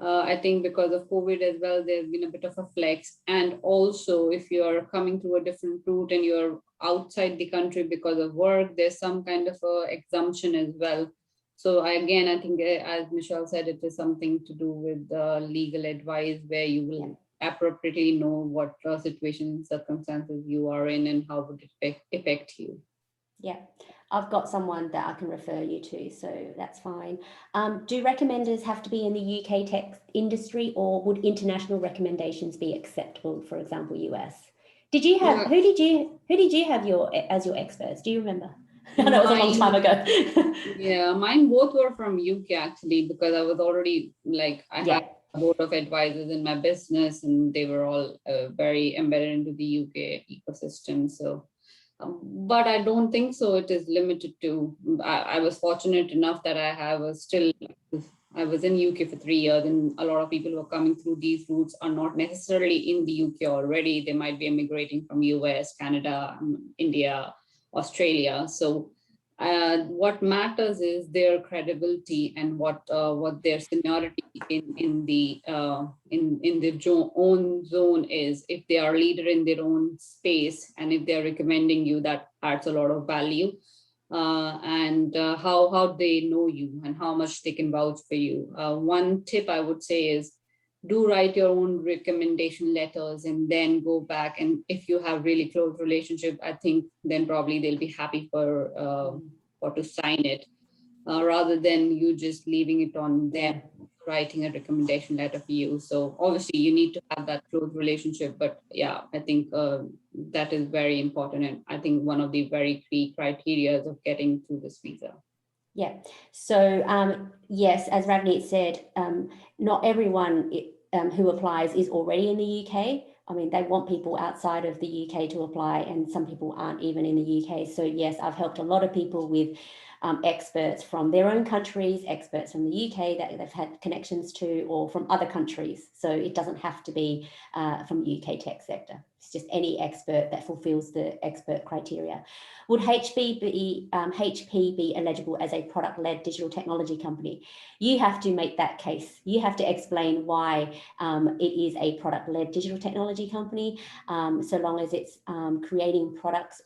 Speaker 2: I think because of COVID as well, there's been a bit of a flex. And also, if you're coming through a different route and you're outside the country because of work, there's some kind of a exemption as well. So I think, as Michelle said, it is something to do with legal advice where you will appropriately know what situation, circumstances you are in and how would it affect you.
Speaker 1: Yeah, I've got someone that I can refer you to, so that's fine. Do recommenders have to be in the UK tech industry, or would international recommendations be acceptable, for example, US? Did you have, who did you have as your experts? Do you remember? I know it was a long time ago.
Speaker 2: Yeah, mine both were from UK actually, because I was already like, I had a board of advisors in my business, and they were all very embedded into the UK ecosystem. So, but I don't think so. It is limited to, I was fortunate enough that I was in UK for 3 years, and a lot of people who are coming through these routes are not necessarily in the UK already. They might be immigrating from US, Canada, India, Australia. So what matters is their credibility and what their seniority in the own zone is. If they are a leader in their own space, and if they're recommending you, that adds a lot of value. And how they know you and how much they can vouch for you. One tip I would say is, do write your own recommendation letters and then go back. And if you have really close relationship, I think then probably they'll be happy for to sign it, rather than you just leaving it on them writing a recommendation letter for you. So obviously you need to have that close relationship, but yeah, I think that is very important. And I think one of the very key criteria of getting through this visa.
Speaker 1: Yeah. So yes, as Ravneet said, not everyone who applies is already in the UK. I mean, they want people outside of the UK to apply, and some people aren't even in the UK. So yes, I've helped a lot of people with experts from their own countries, experts from the UK that they've had connections to, or from other countries. So it doesn't have to be from the UK tech sector. It's just any expert that fulfills the expert criteria. Would HP be eligible as a product-led digital technology company? You have to make that case. You have to explain why it is a product-led digital technology company, so long as it's creating products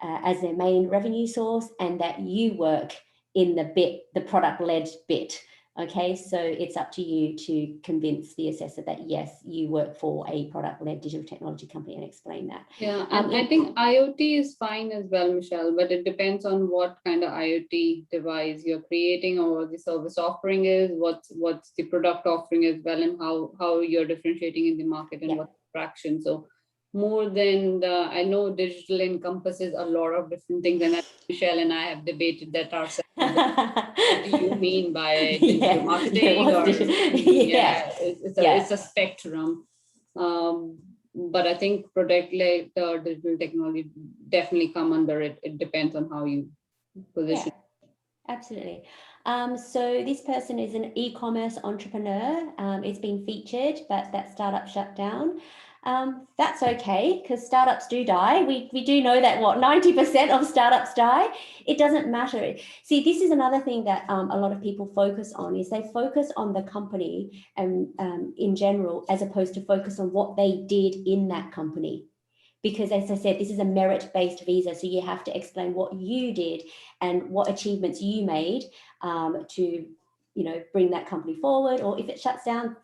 Speaker 1: as their main revenue source, and that you work in the product-led bit. Okay, so it's up to you to convince the assessor that yes, you work for a product-led digital technology company and explain that.
Speaker 2: Yeah, and I think IoT is fine as well, Michelle, but it depends on what kind of IoT device you're creating or what the service offering is, what's the product offering as well, and how you're differentiating in the market and what's the traction. So more than I know digital encompasses a lot of different things, and Michelle and I have debated that ourselves. What do you mean by digital marketing? Or it's a spectrum. But I think product-led digital technology definitely come under it. It depends on how you position.
Speaker 1: Yeah, absolutely. So this person is an e-commerce entrepreneur. It's been featured, but that startup shut down. That's okay, because startups do die. We do know that 90% of startups die. It doesn't matter. See, this is another thing that a lot of people focus on, is they focus on the company and in general, as opposed to focus on what they did in that company. Because as I said, this is a merit-based visa, so you have to explain what you did and what achievements you made to, bring that company forward. Or if it shuts down,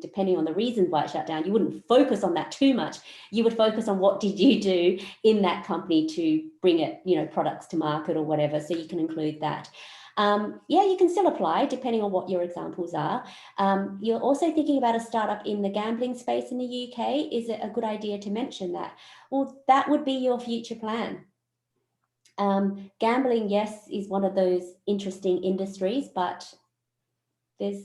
Speaker 1: depending on the reason why it shut down, you wouldn't focus on that too much. You would focus on what did you do in that company to bring it, products to market or whatever. So you can include that. You can still apply depending on what your examples are. You're also thinking about a startup in the gambling space in the UK. Is it a good idea to mention that? Well, that would be your future plan. Gambling, yes, is one of those interesting industries, but there's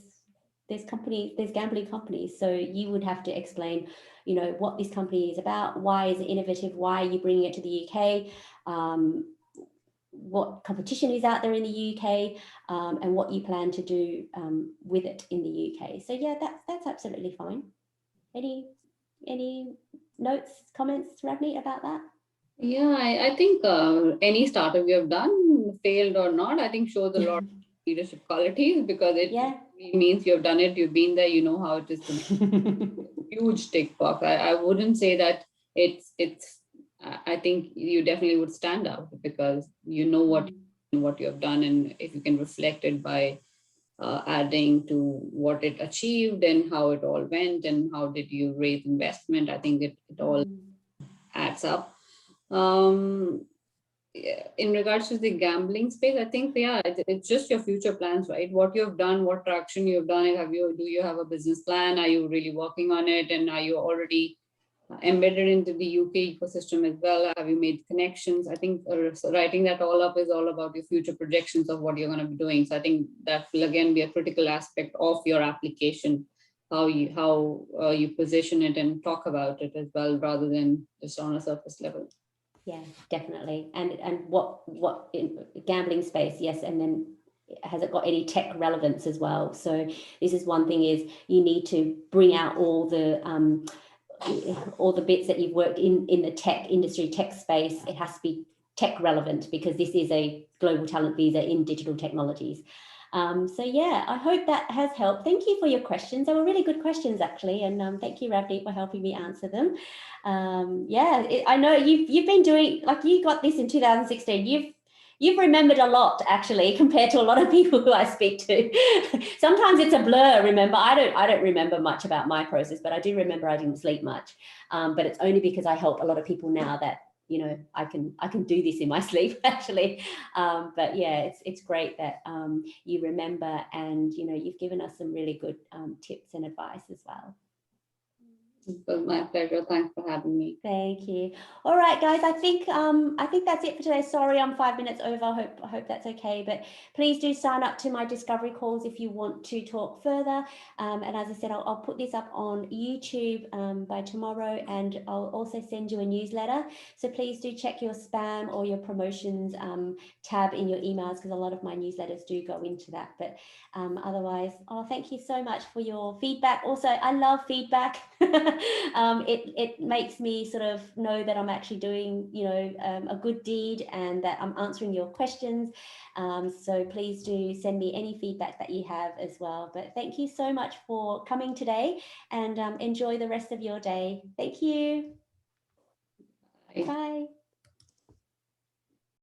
Speaker 1: gambling companies. So you would have to explain, what this company is about, why is it innovative, why are you bringing it to the UK, what competition is out there in the UK, and what you plan to do with it in the UK. So yeah, that's absolutely fine. Any notes, comments, Ravneet, about that?
Speaker 2: Yeah, I think any startup you have done, failed or not, I think shows a lot of leadership qualities, because it means you've done it, you've been there, you know how it is to be. Huge tick box. I wouldn't say that it's I think you definitely would stand out, because you know what you have done, and if you can reflect it by adding to what it achieved and how it all went and how did you raise investment, I think it all adds up. In regards to the gambling space, I think it's just your future plans, right? What you've done, what traction you've done, do you have a business plan? Are you really working on it, and are you already embedded into the UK ecosystem as well? Have you made connections? I think writing that all up is all about your future projections of what you're going to be doing. So I think that will again be a critical aspect of your application, how you position it and talk about it as well, rather than just on a surface level.
Speaker 1: Yeah, definitely. And what in gambling space, yes, and then has it got any tech relevance as well? So this is one thing, is you need to bring out all the bits that you've worked in the tech industry, tech space. It has to be tech relevant, because this is a global talent visa in digital technologies. So yeah, I hope that has helped. Thank you for your questions. They were really good questions, actually, and thank you, Ravneet, for helping me answer them. I know you've been doing, like, you got this in 2016. You've remembered a lot, actually, compared to a lot of people who I speak to. Sometimes it's a blur. Remember, I don't remember much about my process, but I do remember I didn't sleep much. But it's only because I help a lot of people now that I can do this in my sleep, actually. But yeah, it's great that you remember, and you've given us some really good tips and advice as well.
Speaker 2: It was my pleasure. Thanks for having me.
Speaker 1: Thank you. All right, guys, I think that's it for today. Sorry, I'm 5 minutes over. I hope that's okay. But please do sign up to my discovery calls if you want to talk further. And as I said, I'll put this up on YouTube by tomorrow, and I'll also send you a newsletter. So please do check your spam or your promotions tab in your emails, because a lot of my newsletters do go into that. But otherwise, thank you so much for your feedback. Also, I love feedback. It makes me sort of know that I'm actually doing, a good deed, and that I'm answering your questions. So please do send me any feedback that you have as well. But thank you so much for coming today, and enjoy the rest of your day. Thank you. Bye.